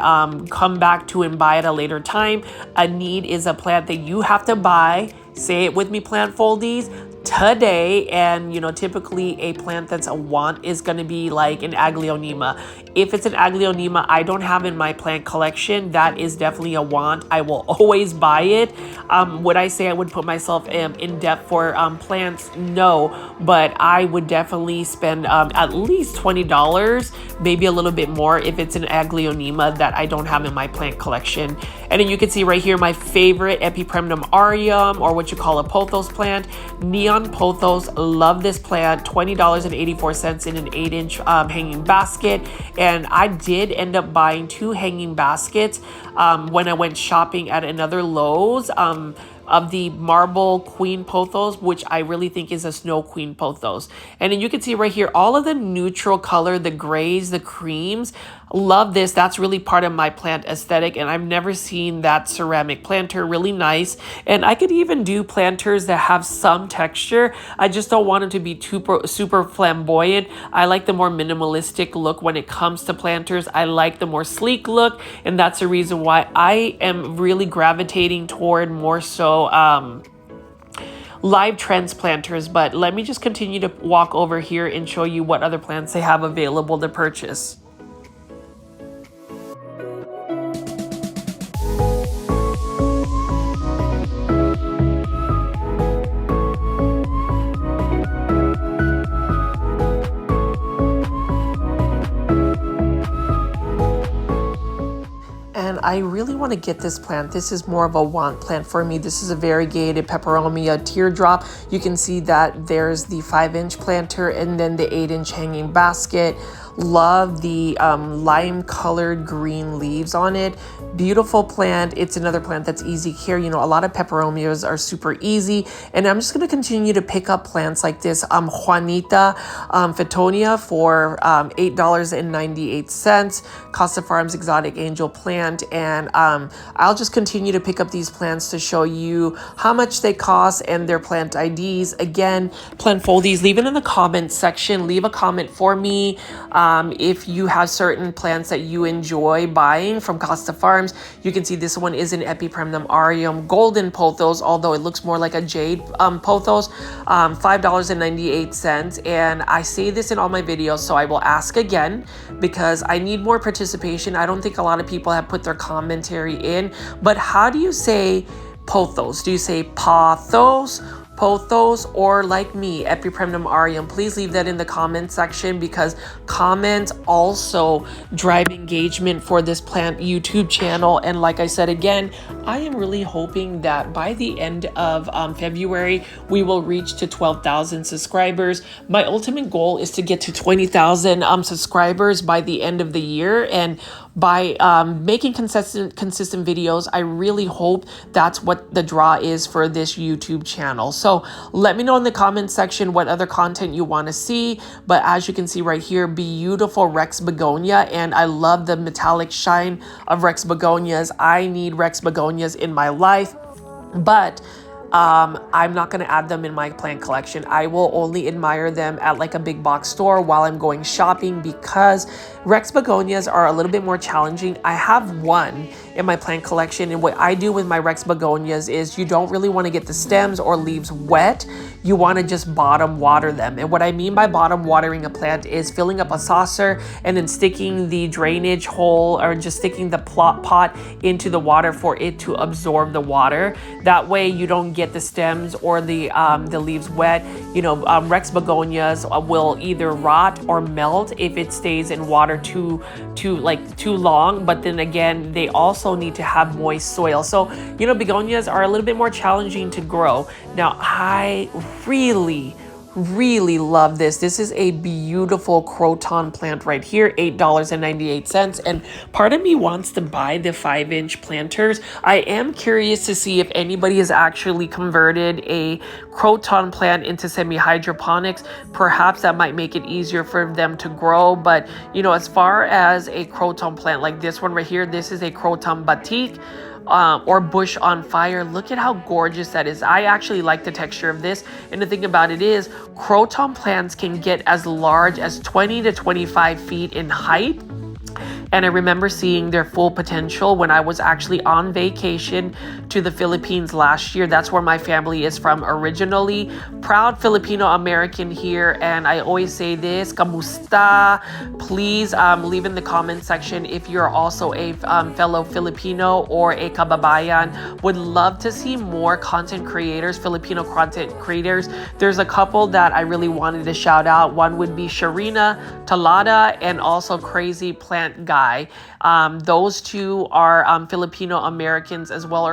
come back to and buy at a later time. A need is a plant that you have to buy. Say it with me, plant foldies. today. And you know, typically a plant that's a want is going to be like an Aglaonema. If it's an Aglaonema I don't have in my plant collection, that is definitely a want. I will always buy it. Would I say I would put myself in debt for plants? No, but I would definitely spend at least $20, maybe a little bit more if it's an Aglaonema that I don't have in my plant collection. And then you can see right here my favorite Epipremnum aureum, or what you call a pothos plant, Neon Pothos. Love this plant. $20.84 in an 8-inch hanging basket. And I did end up buying 2 hanging baskets when I went shopping at another Lowe's of the marble Queen Pothos, which I really think is a snow Queen Pothos. And then you can see right here all of the neutral color, the grays, the creams. Love this. That's really part of my plant aesthetic, and I've never seen that ceramic planter. Really nice. And I could even do planters that have some texture. I just don't want them to be super flamboyant. I like the more minimalistic look when it comes to planters. I like the more sleek look, and that's the reason why I am really gravitating toward more so Live Trends planters. But let me just continue to walk over here and show you what other plants they have available to purchase. And I really want to get this plant. This is more of a want plant for me. This is a variegated peperomia teardrop. You can see that there's the 5-inch planter and then the 8-inch hanging basket. Love the lime colored green leaves on it. Beautiful plant. It's another plant that's easy care. You know, a lot of peperomias are super easy, and I'm just going to continue to pick up plants like this Juanita Fittonia for $8.98. Costa Farms exotic angel plant. And I'll just continue to pick up these plants to show you how much they cost and their plant IDs. Again, plant foldies, leave it in the comment section. Leave a comment for me if you have certain plants that you enjoy buying from Costa Farms. You can see this one is an Epipremnum aureum golden pothos, although it looks more like a jade pothos. $5.98. And I say this in all my videos, so I will ask again because I need more participation. I don't think a lot of people have put their commentary in, but how do you say pothos? Do you say pothos, pothos, or like me, Epipremnum aureum? Please leave that in the comment section because comments also drive engagement for this plant YouTube channel. And like I said again, I am really hoping that by the end of February, we will reach to 12,000 subscribers. My ultimate goal is to get to 20,000 subscribers by the end of the year. And by making consistent videos, I really hope that's what the draw is for this YouTube channel. So let me know in the comment section what other content you want to see. But as you can see right here, beautiful Rex begonia, and I love the metallic shine of Rex begonias. I need Rex begonias in my life, but I'm not going to add them in my plant collection. I will only admire them at like a big box store while I'm going shopping because Rex begonias are a little bit more challenging. I have one in my plant collection, and what I do with my Rex begonias is you don't really want to get the stems or leaves wet. You want to just bottom water them. And what I mean by bottom watering a plant is filling up a saucer and then sticking the drainage hole or just sticking the pot into the water for it to absorb the water. That way you don't get the stems or the leaves wet. You know, Rex begonias will either rot or melt if it stays in water too long. But then again, they also need to have moist soil. So, you know, begonias are a little bit more challenging to grow. Now, I really love this. This is a beautiful croton plant right here, $8.98. And part of me wants to buy the 5-inch planters. I am curious to see if anybody has actually converted a croton plant into semi-hydroponics. Perhaps that might make it easier for them to grow. But, you know, as far as a croton plant like this one right here, this is a croton batik. Or bush on fire. Look at how gorgeous that is. I actually like the texture of this. And the thing about it is, croton plants can get as large as 20 to 25 feet in height. And I remember seeing their full potential when I was actually on vacation to the Philippines last year. That's where my family is from originally. Proud Filipino American here, and I always say this, kamusta? Please leave in the comment section if you're also a fellow Filipino or a kababayan. Would love to see more content creators, Filipino content creators. There's a couple that I really wanted to shout out. One would be Sharina Talada and also Crazy Plant Guy. Those two are Filipino Americans as well,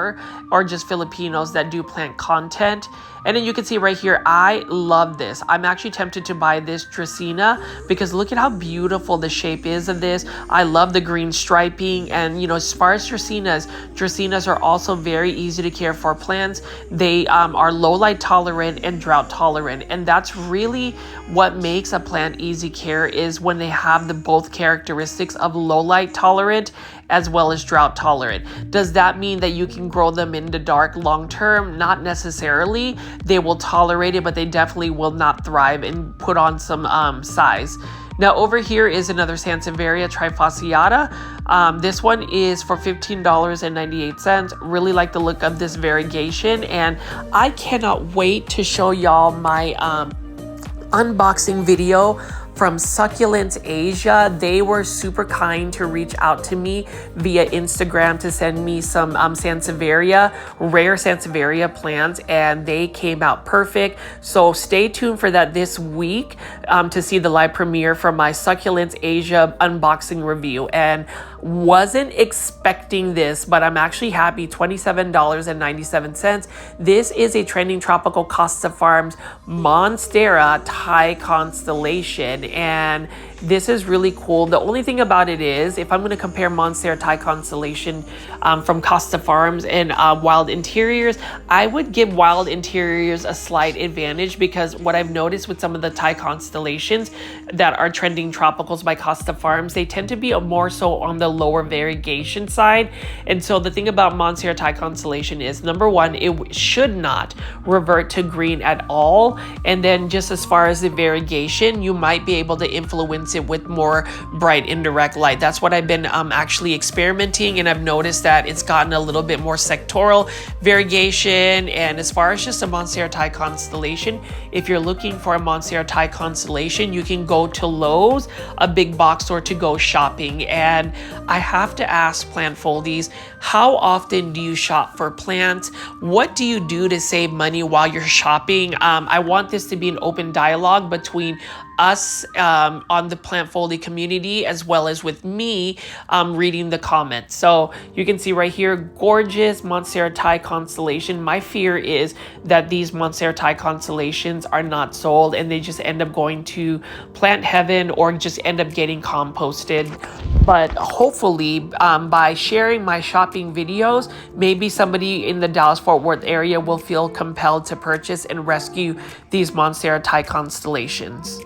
or just Filipinos that do plant content. And then you can see right here, I love this. I'm actually tempted to buy this Dracaena because look at how beautiful the shape is of this. I love the green striping, and you know, as far as Dracaenas are also very easy to care for plants. They are low light tolerant and drought tolerant, and that's really what makes a plant easy care, is when they have the both characteristics of low light tolerant as well as drought tolerant. Does that mean that you can grow them in the dark long term? Not necessarily. They will tolerate it, but they definitely will not thrive and put on some size. Now over here is another Sansevieria trifasciata. This one is for $15.98. Really like the look of this variegation, and I cannot wait to show y'all my unboxing video from Succulents Asia. They were super kind to reach out to me via Instagram to send me some Sansevieria, rare Sansevieria plants, and they came out perfect. So stay tuned for that this week to see the live premiere for my Succulents Asia unboxing review. And wasn't expecting this, but I'm actually happy. $27.97. This is a trending tropical Costa Farms Monstera Thai constellation, and this is really cool. The only thing about it is, if I'm going to compare Monstera Thai constellation from Costa Farms and Wild Interiors, I would give Wild Interiors a slight advantage, because what I've noticed with some of the Thai constellations that are trending tropicals by Costa Farms, they tend to be more so on the lower variegation side. And so the thing about Monstera Thai constellation is, number one, it should not revert to green at all. And then just as far as the variegation, you might be able to influence it with more bright indirect light. That's what I've been actually experimenting, and I've noticed that it's gotten a little bit more sectoral variegation. And as far as just a Monstera Thai constellation, if you're looking for a Monstera Thai constellation, you can go to Lowe's, a big box store, to go shopping. And I have to ask plant foldies, how often do you shop for plants? What do you do to save money while you're shopping? I want this to be an open dialogue between us on the plant foldy community, as well as with me reading the comments. So you can see right here, gorgeous Monstera Thai constellation. My fear is that these Monstera Thai constellations are not sold and they just end up going to plant heaven or just end up getting composted. But hopefully by sharing my shopping videos, maybe somebody in the Dallas-Fort Worth area will feel compelled to purchase and rescue these Monstera Thai constellations.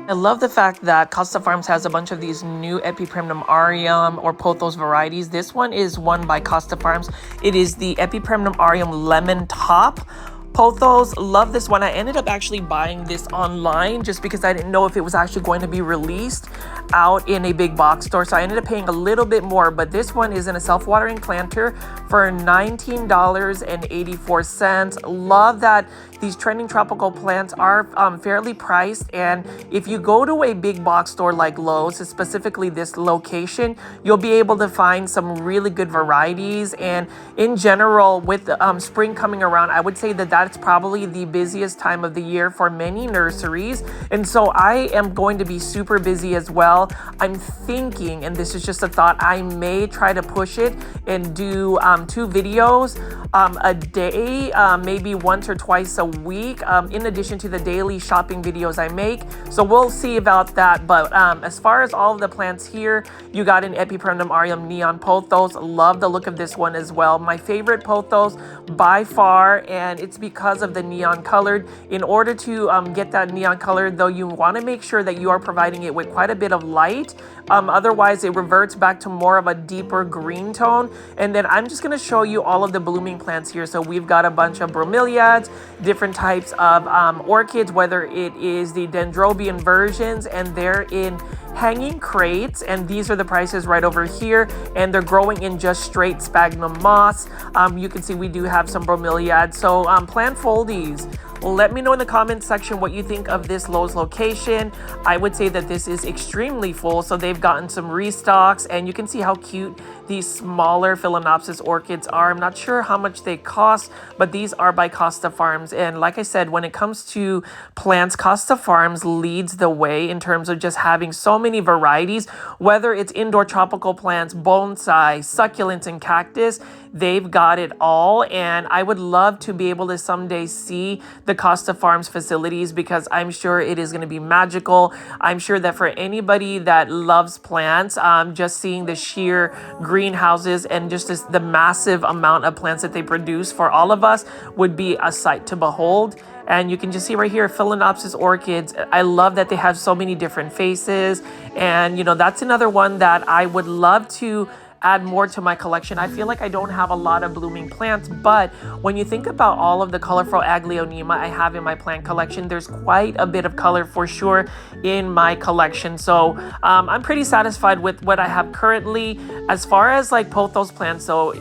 I love the fact that Costa Farms has a bunch of these new Epipremnum aureum or pothos varieties. This one is one by Costa Farms. It is the Epipremnum aureum lemon top pothos. Love this one. I ended up actually buying this online just because I didn't know if it was actually going to be released out in a big box store. So I ended up paying a little bit more, but this one is in a self-watering planter for $19.84. Love that these trending tropical plants are fairly priced. And if you go to a big box store like Lowe's, specifically this location, you'll be able to find some really good varieties. And in general, with spring coming around, I would say that that's probably the busiest time of the year for many nurseries. And so I am going to be super busy as well. I'm thinking, and this is just a thought, I may try to push it and do 2 videos a day, maybe once or twice a week, in addition to the daily shopping videos I make. So we'll see about that. But as far as all of the plants here, you got an Epipremnum aureum Neon Pothos. Love the look of this one as well. My favorite pothos by far, and it's because of the neon colored. In order to get that neon colored, though, you want to make sure that you are providing it with quite a bit of light. Otherwise, it reverts back to more of a deeper green tone. And then I'm just going to show you all of the blooming plants here. So we've got a bunch of bromeliads, different different types of orchids, whether it is the dendrobium versions, and they're in hanging crates, and these are the prices right over here, and they're growing in just straight sphagnum moss. You can see we do have some bromeliads. So plant foldies, let me know in the comment section what you think of this Lowe's location. I would say that this is extremely full, so they've gotten some restocks, and you can see how cute these smaller Phalaenopsis orchids are. I'm not sure how much they cost, but these are by Costa Farms. And like I said, when it comes to plants, Costa Farms leads the way in terms of just having so many varieties, whether it's indoor tropical plants, bonsai, succulents, and cactus. They've got it all, and I would love to be able to someday see the Costa Farms facilities, because I'm sure it is going to be magical. I'm sure that for anybody that loves plants, just seeing the sheer greenhouses and just the massive amount of plants that they produce for all of us would be a sight to behold. And you can just see right here, Phalaenopsis orchids. I love that they have so many different faces, and you know, that's another one that I would love to add more to my collection. I feel like I don't have a lot of blooming plants, but when you think about all of the colorful Aglaonema I have in my plant collection, there's quite a bit of color for sure in my collection. So I'm pretty satisfied with what I have currently. As far as like pothos plants, so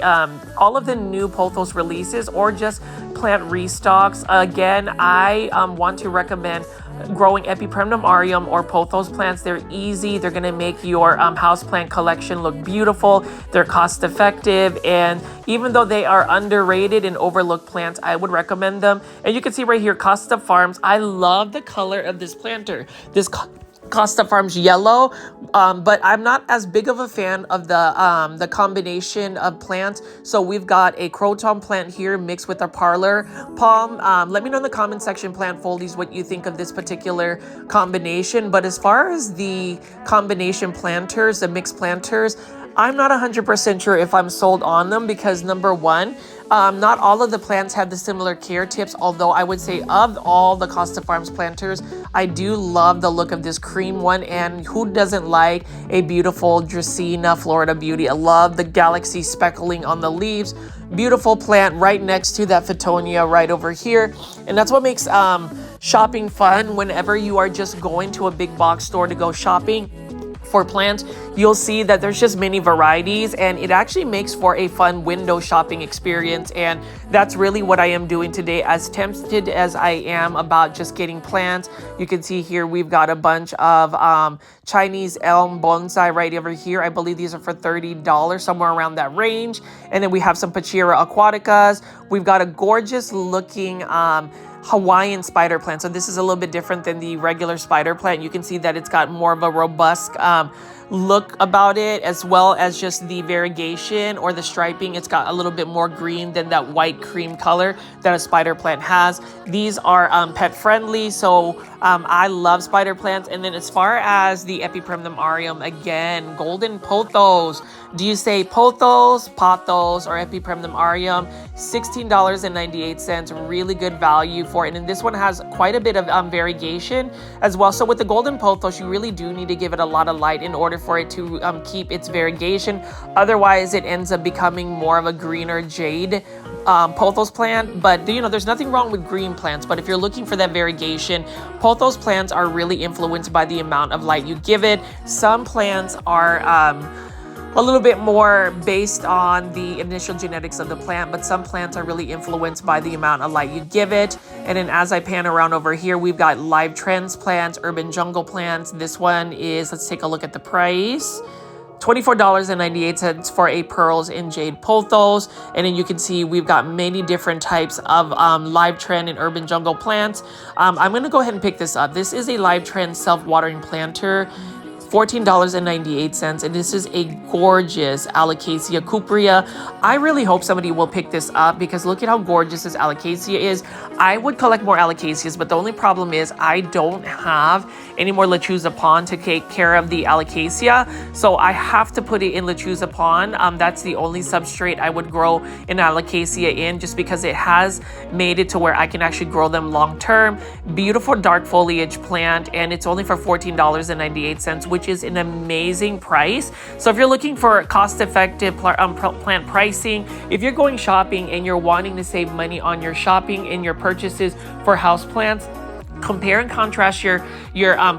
all of the new pothos releases or just plant restocks, again, I want to recommend growing Epipremnum aureum or pothos plants. They're easy. They're going to make your houseplant collection look beautiful. They're cost effective, and even though they are underrated and overlooked plants, I would recommend them. And you can see right here, Costa Farms. I love the color of this planter. This Costa Farms yellow, but I'm not as big of a fan of the combination of plants. So we've got a croton plant here mixed with a parlor palm. Let me know in the comment section, plant foldies, what you think of this particular combination. But as far as the combination planters, the mixed planters, I'm not 100% sure if I'm sold on them, because number one, not all of the plants have the similar care tips, although I would say of all the Costa Farms planters, I do love the look of this cream one, and who doesn't like a beautiful Dracaena Florida Beauty? I love the galaxy speckling on the leaves. Beautiful plant right next to that Fittonia right over here, and that's what makes shopping fun. Whenever you are just going to a big box store to go shopping for plants, you'll see that there's just many varieties, and it actually makes for a fun window shopping experience. And that's really what I am doing today. As tempted as I am about just getting plants, you can see here we've got a bunch of Chinese elm bonsai right over here. I believe these are for $30, somewhere around that range. And then we have some Pachira aquaticas. We've got a gorgeous looking Hawaiian spider plant. So this is a little bit different than the regular spider plant. You can see that it's got more of a robust look about it, as well as just the variegation or the striping. It's got a little bit more green than that white cream color that a spider plant has. These are pet friendly, so I love spider plants. And then as far as the Epipremnum aureum, again, golden pothos. Do you say pothos, pothos, or Epipremnum aureum? $16.98, really good value for it. And this one has quite a bit of variegation as well. So with the golden pothos, you really do need to give it a lot of light in order for it to keep its variegation. Otherwise, it ends up becoming more of a greener jade pothos plant. But you know, there's nothing wrong with green plants, but if you're looking for that variegation, pothos plants are really influenced by the amount of light you give it. Some plants are a little bit more based on the initial genetics of the plant, but some plants are really influenced by the amount of light you give it. And then as I pan around over here, we've got live trends plants, urban jungle plants. This one is, let's take a look at the price. $24.98 for a pearls in Jade Pothos. And then you can see we've got many different types of live trend and urban jungle plants. I'm going to go ahead and pick this up. This is a live trend self-watering planter. $14.98, and this is a gorgeous Alocasia cuprea. I really hope somebody will pick this up, because look at how gorgeous this Alocasia is. I would collect more Alocasias, but the only problem is I don't have any more lechuza pond to take care of the Alocasia, so I have to put it in lechuza pond. That's the only substrate I would grow an Alocasia in, just because it has made it to where I can actually grow them long term. Beautiful dark foliage plant, and it's only for $14.98, which which is an amazing price. So if you're looking for cost-effective plant pricing, if you're going shopping and you're wanting to save money on your shopping and your purchases for houseplants, compare and contrast your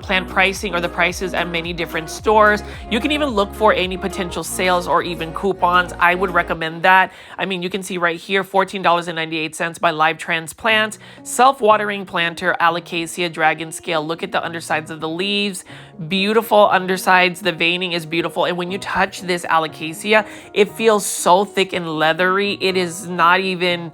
plant pricing or the prices at many different stores. You can even look for any potential sales or even coupons. I would recommend that. I mean, you can see right here, $14.98 by Live Transplant. Self-watering planter, Alocasia Dragon Scale. Look at the undersides of the leaves. Beautiful undersides. The veining is beautiful. And when you touch this Alocasia, it feels so thick and leathery. It is not even...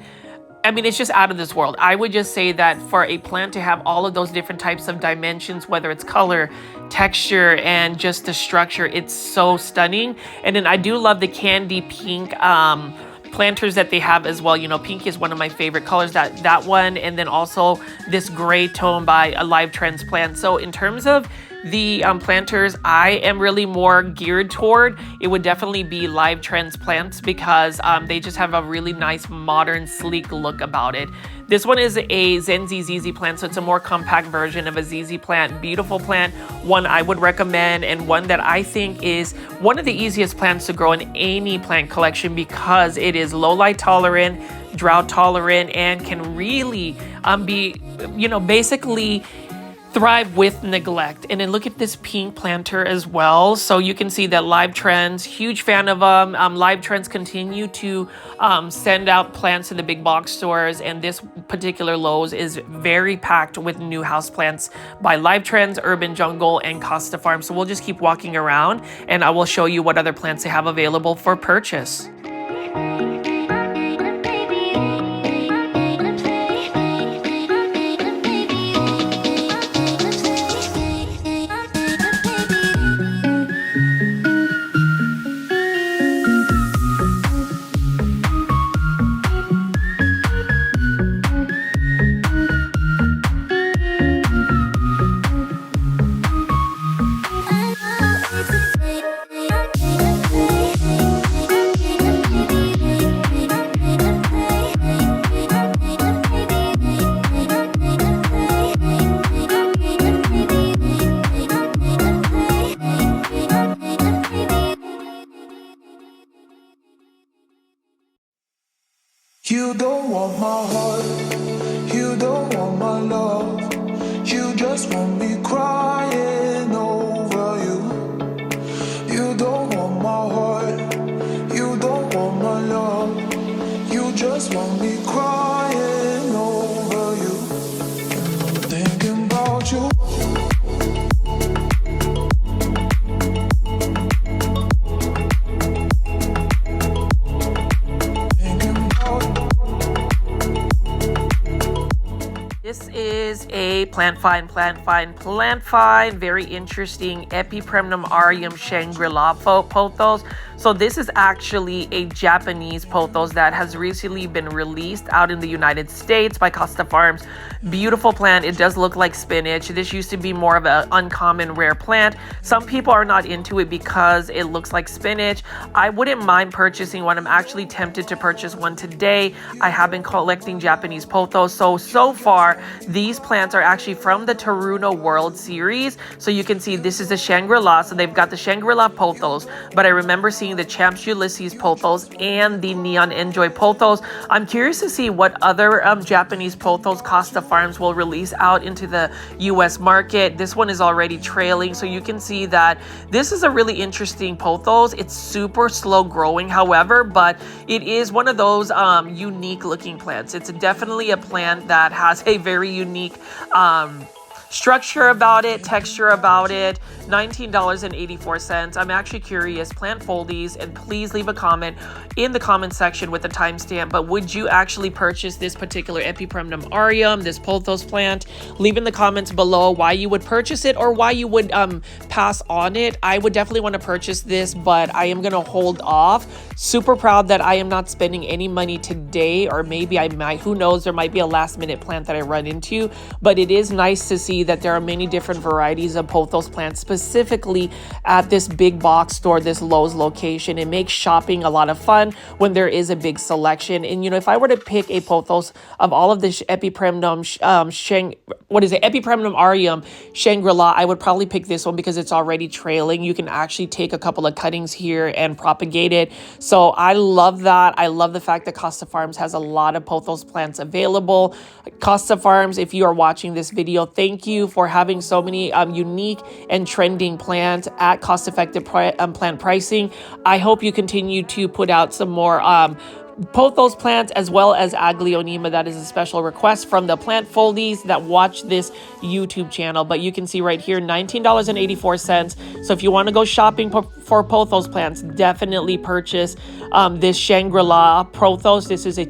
I mean, it's just out of this world. I would just say that for a plant to have all of those different types of dimensions, whether it's color, texture, and just the structure, it's so stunning. And then I do love the candy pink planters that they have as well. You know, pink is one of my favorite colors, that one, and then also this gray tone by a Live Transplant. So in terms of the planters, I am really more geared toward, it would definitely be Live Transplants because they just have a really nice, modern, sleek look about it. This one is a Zenzi ZZ plant, so it's a more compact version of a ZZ plant. Beautiful plant, one I would recommend, and one that I think is one of the easiest plants to grow in any plant collection because it is low light tolerant, drought tolerant, and can really be, you know, basically thrive with neglect. And then look at this pink planter as well. So you can see that Live Trends, huge fan of them. Live Trends continue to send out plants to the big box stores, and this particular Lowe's is very packed with new house plants by Live Trends, Urban Jungle, and Costa Farms. So we'll just keep walking around and I will show you what other plants they have available for purchase. You don't want my heart, you don't want my love, you just want me crying over you. You don't want my heart, you don't want my love, you just want me crying over you. And I'm thinking about you. This is a plant find, very interesting Epipremnum aureum Shangri-La pothos. So this is actually a Japanese pothos that has recently been released out in the United States by Costa Farms. Beautiful plant. It does look like spinach. This used to be more of an uncommon rare plant. Some people are not into it because it looks like spinach. I wouldn't mind purchasing one. I'm actually tempted to purchase one today. I have been collecting Japanese pothos. So far, these plants are actually from the Taruno World Series. So you can see this is the Shangri-La. So they've got the Shangri-La pothos, but I remember seeing the Champs Ulysses pothos and the Neon Enjoy pothos. I'm curious to see what other Japanese pothos Costa Farms will release out into the US market. This one is already trailing, so you can see that this is a really interesting pothos. It's super slow growing, however, but it is one of those unique looking plants. It's definitely a plant that has a very unique structure about it, texture about it. $19.84. I'm actually curious, plant foldies, and please leave a comment in the comment section with the timestamp. But would you actually purchase this particular Epipremnum aureum, this pothos plant? Leave in the comments below why you would purchase it or why you would pass on it. I would definitely want to purchase this, but I am gonna hold off. Super proud that I am not spending any money today, or maybe I might. Who knows? There might be a last minute plant that I run into, but it is nice to see you that there are many different varieties of pothos plants, specifically at this big box store, this Lowe's location. It makes shopping a lot of fun when there is a big selection. And you know, if I were to pick a pothos of all of the Epipremnum Epipremnum aureum Shangri-La, I would probably pick this one because it's already trailing. You can actually take a couple of cuttings here and propagate it. So I love that. I love the fact that Costa Farms has a lot of pothos plants available. Costa Farms, if you are watching this video, thank you for having so many unique and trending plants at cost-effective plant pricing. I hope you continue to put out some more pothos plants as well as Aglaonema. That is a special request from the plant foldies that watch this YouTube channel. But you can see right here, $19.84. So if you want to go shopping for pothos plants, definitely purchase this Shangri-La pothos. This is a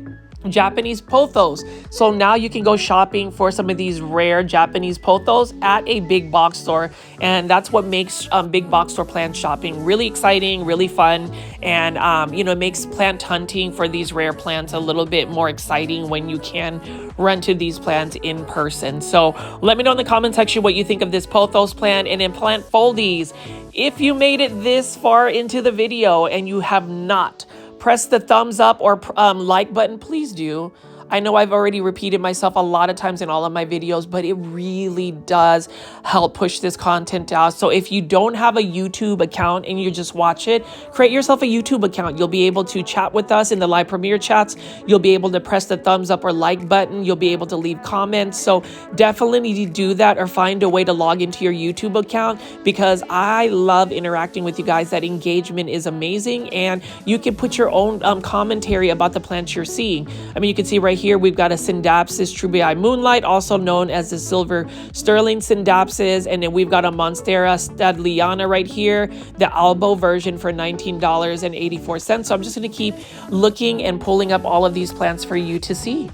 Japanese pothos. So now you can go shopping for some of these rare Japanese pothos at a big box store, and that's what makes big box store plant shopping really exciting, really fun, and you know, it makes plant hunting for these rare plants a little bit more exciting when you can run to these plants in person. So let me know in the comment section what you think of this pothos plant. And in plant foldies, if you made it this far into the video and you have not press the thumbs up or like button, please do. I know I've already repeated myself a lot of times in all of my videos, but it really does help push this content out. So if you don't have a YouTube account and you just watch it, create yourself a YouTube account. You'll be able to chat with us in the live premiere chats. You'll be able to press the thumbs up or like button. You'll be able to leave comments. So definitely need to do that or find a way to log into your YouTube account, because I love interacting with you guys. That engagement is amazing, and you can put your own commentary about the plants you're seeing. I mean, you can see right here we've got a Scindapsus Trubii Moonlight, also known as the Silver Sterling Scindapsus, and then we've got a Monstera Stadliana right here, the Albo version for $19.84. So I'm just going to keep looking and pulling up all of these plants for you to see.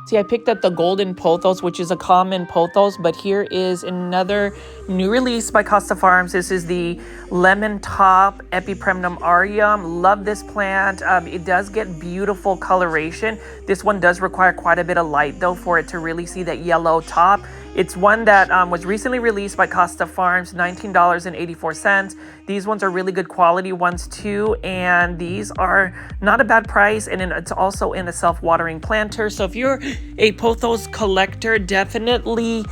See, I picked up the Golden Pothos, which is a common pothos, but here is another new release by Costa Farms. This is the Lemon Top Epipremnum aureum. Love this plant. It does get beautiful coloration. This one does require quite a bit of light, though, for it to really see that yellow top. It's one that was recently released by Costa Farms, $19.84. These ones are really good quality ones too, and these are not a bad price, and it's also in a self-watering planter. So if you're a pothos collector, definitely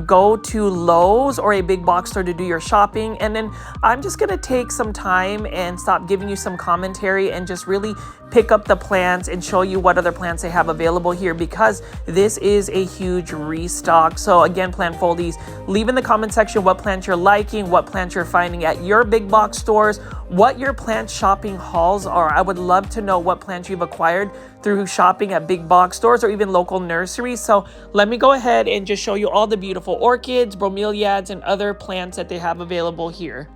go to Lowe's or a big box store to do your shopping. And then I'm just gonna take some time and stop giving you some commentary and just really pick up the plants and show you what other plants they have available here, because this is a huge restock. So again, plant foldies, leave in the comment section what plants you're liking, what plants you're finding at your big box stores, what your plant shopping hauls are. I would love to know what plants you've acquired through shopping at big box stores or even local nurseries. So let me go ahead and just show you all the beautiful orchids, bromeliads, and other plants that they have available here.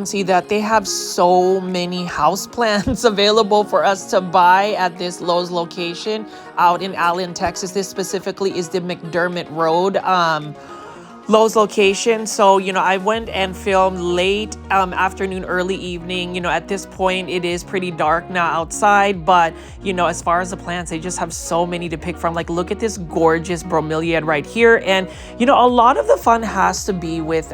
can see that they have so many houseplants available for us to buy at this Lowe's location out in Allen, Texas. This specifically is the McDermott Road Lowe's location. So, you know, I went and filmed late afternoon, early evening. You know, at this point, it is pretty dark now outside, but, you know, as far as the plants, they just have so many to pick from. Like, look at this gorgeous bromeliad right here. And, you know, a lot of the fun has to be with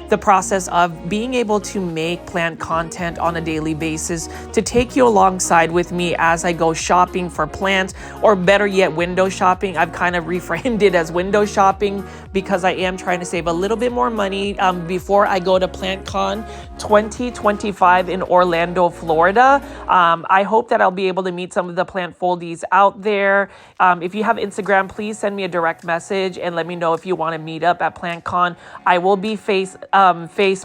the process of being able to make plant content on a daily basis, to take you alongside with me as I go shopping for plants, or better yet, window shopping. I've kind of reframed it as window shopping because I am trying to save a little bit more money before I go to PlantCon 2025 in Orlando, Florida. I hope that I'll be able to meet some of the plant foldies out there. If you have Instagram, please send me a direct message and let me know if you want to meet up at PlantCon. I will be face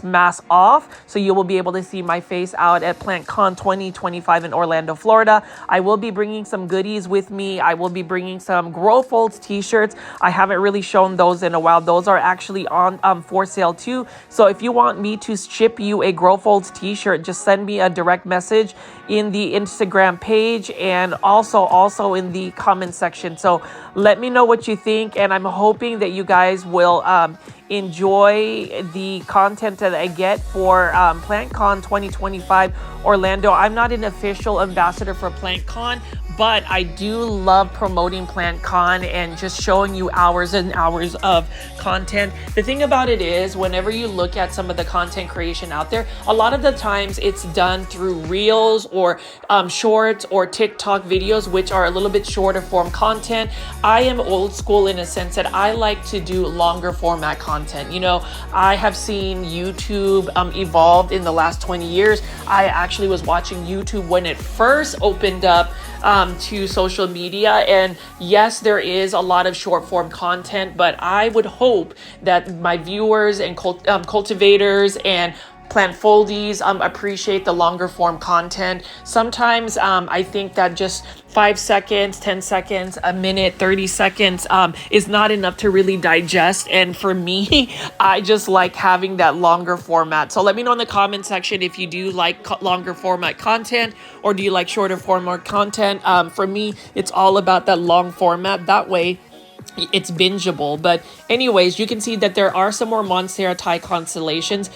mask off, so you will be able to see my face out at PlantCon 2025 in Orlando, Florida. I will be bringing some goodies with me. I will be bringing some Grow Folds t-shirts. I haven't really shown those in a while. Those are actually on for sale too. So if you want me to ship you a Grow Folds t-shirt, just send me a direct message in the Instagram page and also in the comment section. So let me know what you think, and I'm hoping that you guys will enjoy the content that I get for PlantCon 2025 Orlando. I'm not an official ambassador for PlantCon, but I do love promoting PlantCon and just showing you hours and hours of content. The thing about it is, whenever you look at some of the content creation out there, a lot of the times it's done through reels or shorts or TikTok videos, which are a little bit shorter form content. I am old school in a sense that I like to do longer format content. You know, I have seen YouTube evolved in the last 20 years. I actually was watching YouTube when it first opened up to social media, and yes, there is a lot of short form content, but I would hope that my viewers and cultivators and plant foldies appreciate the longer form content. Sometimes I think that just 5 seconds, 10 seconds, a minute, 30 seconds is not enough to really digest. And for me, I just like having that longer format. So let me know in the comment section if you do like longer format content, or do you like shorter format content. For me, it's all about that long format. That way, it's bingeable. But anyways, you can see that there are some more Monstera Thai constellations.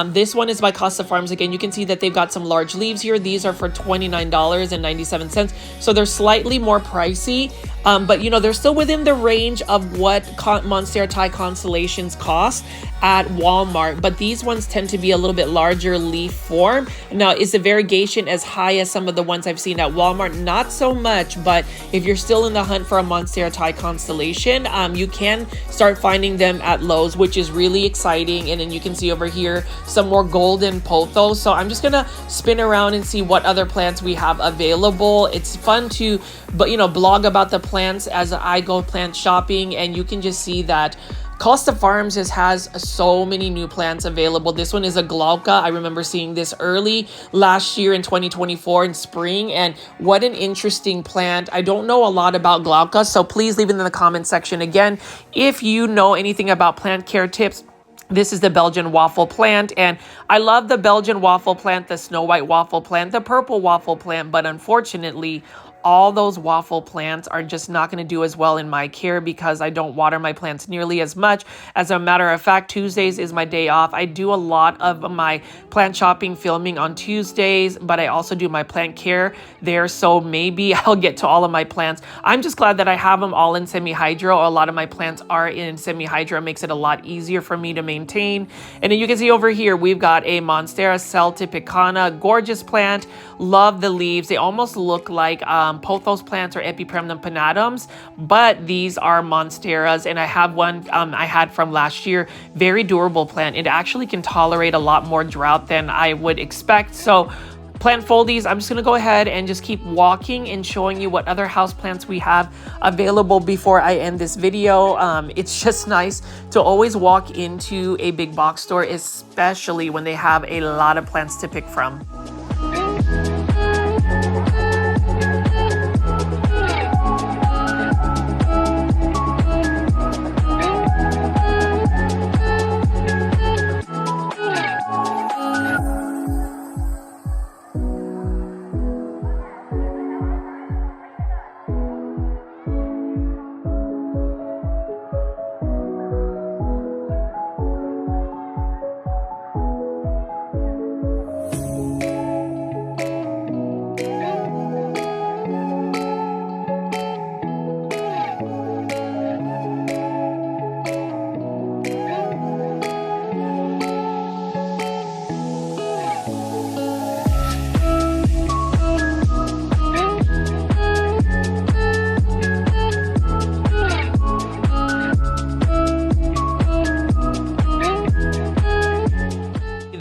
This one is by Costa Farms. Again, you can see that they've got some large leaves here. These are for $29.97. So they're slightly more pricey. But you know, they're still within the range of what Monstera Thai constellations cost at Walmart, but these ones tend to be a little bit larger leaf form. Now, is the variegation as high as some of the ones I've seen at Walmart? Not so much, but if you're still in the hunt for a Monstera Thai constellation, you can start finding them at Lowe's, which is really exciting. And then you can see over here some more golden pothos. So I'm just gonna spin around and see what other plants we have available. It's fun to, but you know, blog about the plants as I go plant shopping, and you can just see that Costa Farms has so many new plants available. This one is a glauca. I remember seeing this early last year in 2024 in spring, and what an interesting plant. I don't know a lot about glauca, so please leave it in the comment section. Again, if you know anything about plant care tips, this is the Belgian waffle plant, and I love the Belgian waffle plant, the snow white waffle plant, the purple waffle plant, but unfortunately, all those waffle plants are just not going to do as well in my care because I don't water my plants nearly as much. As a matter of fact, Tuesdays is my day off. I do a lot of my plant shopping filming on Tuesdays, but I also do my plant care there. So maybe I'll get to all of my plants. I'm just glad that I have them all in semi-hydro. A lot of my plants are in semi-hydro. It makes it a lot easier for me to maintain. And then you can see over here, we've got a Monstera celtipicana, gorgeous plant. Love the leaves. They almost look like pothos plants or Epipremnum pinnatums, but these are Monsteras, and I have one I had from last year. Very durable plant. It actually can tolerate a lot more drought than I would expect. So plant foldies, I'm just going to go ahead and just keep walking and showing you what other house plants we have available before I end this video. It's just nice to always walk into a big box store, especially when they have a lot of plants to pick from.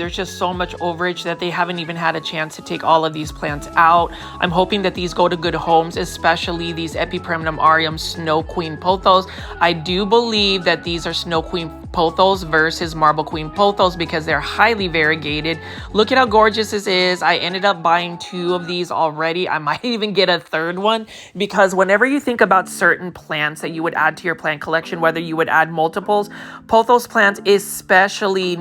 there's just so much overage that they haven't even had a chance to take all of these plants out. I'm hoping that these go to good homes, especially these Epipremnum aureum Snow Queen Pothos. I do believe that these are Snow Queen Pothos versus Marble Queen Pothos because they're highly variegated. Look at how gorgeous this is. I ended up buying 2 of these already. I might even get a 3rd one because whenever you think about certain plants that you would add to your plant collection, whether you would add multiples, Pothos plants, especially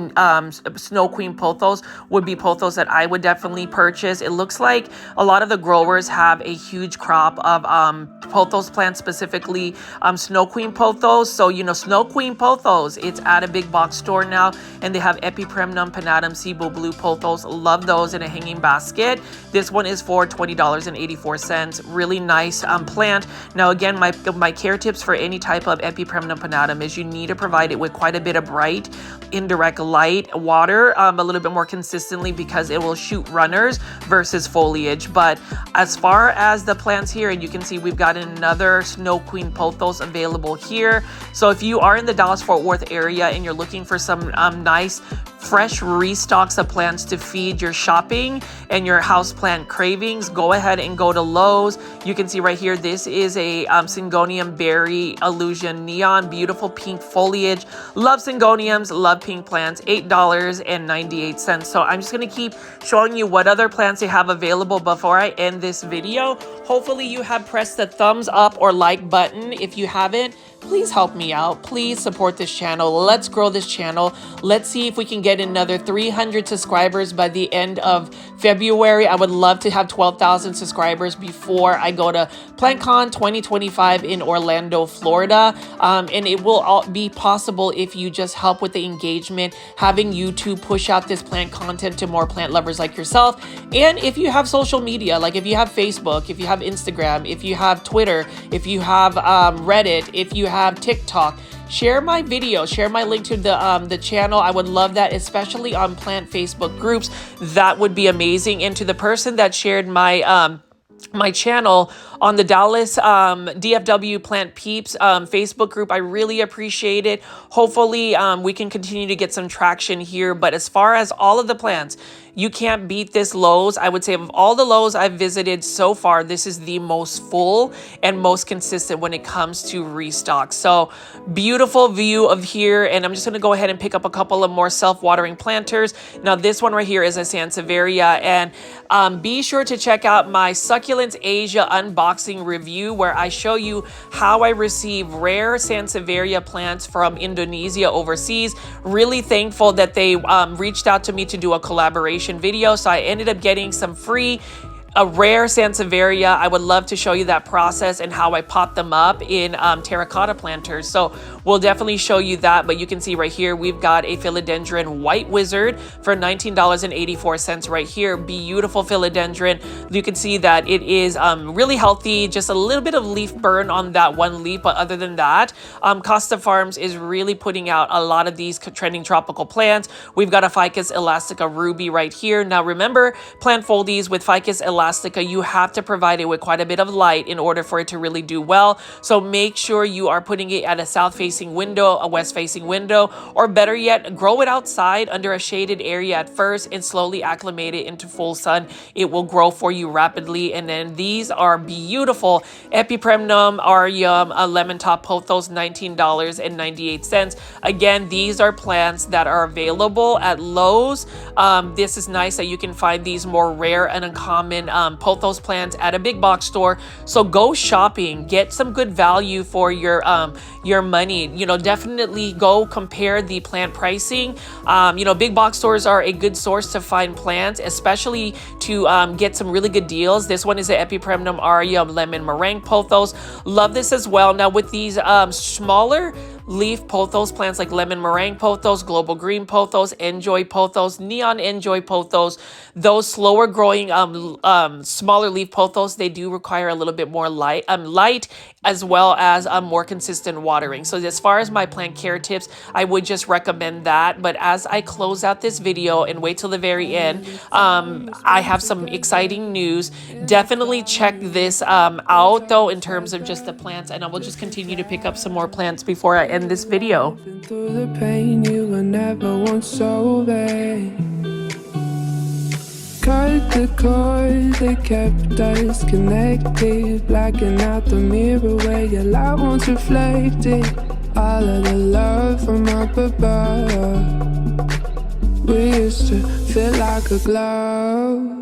Snow Queen Pothos, would be Pothos that I would definitely purchase. It looks like a lot of the growers have a huge crop of Pothos plants, specifically Snow Queen Pothos. So, you know, Snow Queen Pothos, it's at a big box store now, and they have Epipremnum Panatum Cebu Blue Pothos. Love those in a hanging basket. This one is for $20.84. Really nice plant. Now, again, my care tips for any type of Epipremnum Panatum is you need to provide it with quite a bit of bright, indirect light, water, a little bit more consistently because it will shoot runners versus foliage. But as far as the plants here, and you can see we've got another Snow Queen Pothos available here. So if you are in the Dallas-Fort Worth area and you're looking for some nice fresh restocks of plants to feed your shopping and your houseplant cravings, go ahead and go to Lowe's. You can see right here, this is a Syngonium Berry Illusion Neon, beautiful pink foliage. Love Syngoniums, love pink plants, $8.98. So I'm just going to keep showing you what other plants they have available before I end this video. Hopefully you have pressed the thumbs up or like button. If you haven't, please help me out. Please support this channel. Let's grow this channel. Let's see if we can get another 300 subscribers by the end of February. I would love to have 12,000 subscribers before I go to PlantCon 2025 in Orlando, Florida. And it will all be possible if you just help with the engagement, having YouTube push out this plant content to more plant lovers like yourself. And if you have social media, like if you have Facebook, if you have Instagram, if you have Twitter, if you have Reddit, if you have TikTok, share my video, share my link to the channel. I would love that, especially on plant Facebook groups. That would be amazing. And to the person that shared my my channel on the Dallas DFW Plant Peeps Facebook group, I really appreciate it. Hopefully we can continue to get some traction here. But as far as all of the plants, you can't beat this Lowe's. I would say of all the Lowe's I've visited so far, this is the most full and most consistent when it comes to restock. So beautiful view of here. And I'm just going to go ahead and pick up a couple of more self-watering planters. Now this one right here is a Sansevieria. And be sure to check out my Succulents Asia unboxing review where I show you how I receive rare Sansevieria plants from Indonesia overseas. Really thankful that they reached out to me to do a collaboration video. So I ended up getting some free a rare Sansevieria. I would love to show you that process and how I pot them up in terracotta planters. So we'll definitely show you that. But you can see right here, we've got a philodendron white wizard for $19.84 right here. Beautiful philodendron. You can see that it is really healthy. Just a little bit of leaf burn on that one leaf. But other than that, Costa Farms is really putting out a lot of these trending tropical plants. We've got a Ficus elastica ruby right here. Now remember, plant foldies with Ficus elastica, you have to provide it with quite a bit of light in order for it to really do well. So make sure you are putting it at a south-facing window, a west-facing window, or better yet, grow it outside under a shaded area at first and slowly acclimate it into full sun. It will grow for you rapidly. And then these are beautiful Epipremnum aureum lemon top pothos, $19.98. Again, these are plants that are available at Lowe's. This is nice that you can find these more rare and uncommon pothos plants at a big box store. So go shopping, get some good value for your money. You know, definitely go compare the plant pricing. You know, big box stores are a good source to find plants, especially to get some really good deals. This one is the Epipremnum aureum lemon meringue pothos. Love this as well. Now with these smaller leaf pothos plants like lemon meringue pothos, global green pothos, enjoy pothos, neon enjoy pothos, those slower growing smaller leaf pothos, they do require a little bit more light as well as more consistent watering. So as far as my plant care tips, I would just recommend that. But as I close out this video and wait till the very end, I have some exciting news. Definitely check this out though in terms of just the plants, and I will just continue to pick up some more plants before I end this video. Through the pain, you were never once so vague. Cut the cord that kept us connected, blacking out the mirror where your light once reflected. All of the love from up above, we used to feel like a glove.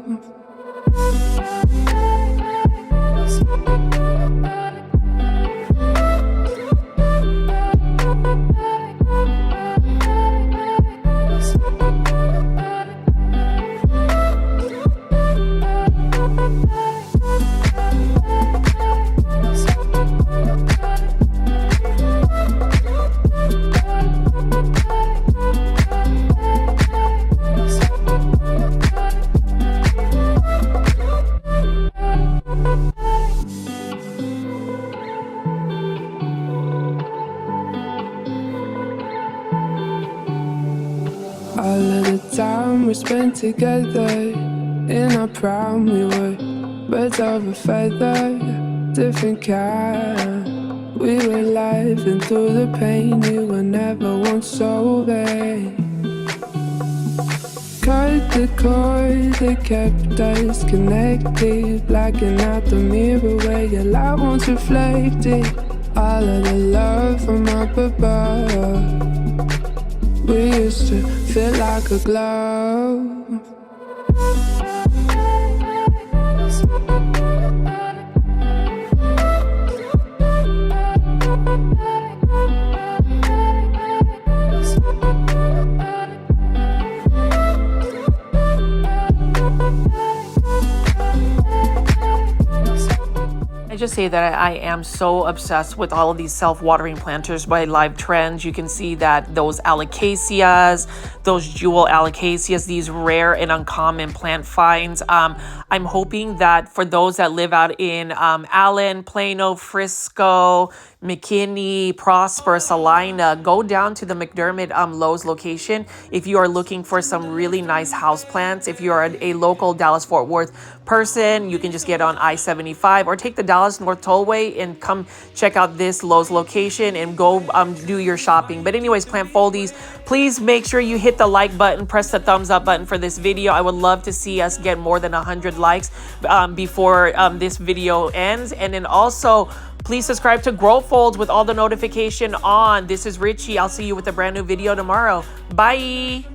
All of the time we spent together, in our prime we were birds of a feather, different kind. We were laughing through the pain, you were never once over. Cut the cord that kept us connected, blacking out the mirror where your light once reflected. All of the love from up above, we used to feel like a glove. Just say that I am so obsessed with all of these self-watering planters by Live Trends. You can see that those Alocasias, those jewel Alocasias, these rare and uncommon plant finds. I'm hoping that for those that live out in Allen, Plano, Frisco, McKinney, Prosper, Salina, go down to the McDermott Lowe's location if you are looking for some really nice house plants. If you are a local Dallas-Fort Worth person, you can just get on I-75 or take the Dallas North Tollway and come check out this Lowe's location and go do your shopping. But anyways, plant foldies, please make sure you hit the like button, press the thumbs up button for this video. I would love to see us get more than 100 likes before this video ends. And then also, please subscribe to Grow Folds with all the notification on. This is Richie. I'll see you with a brand new video tomorrow. Bye.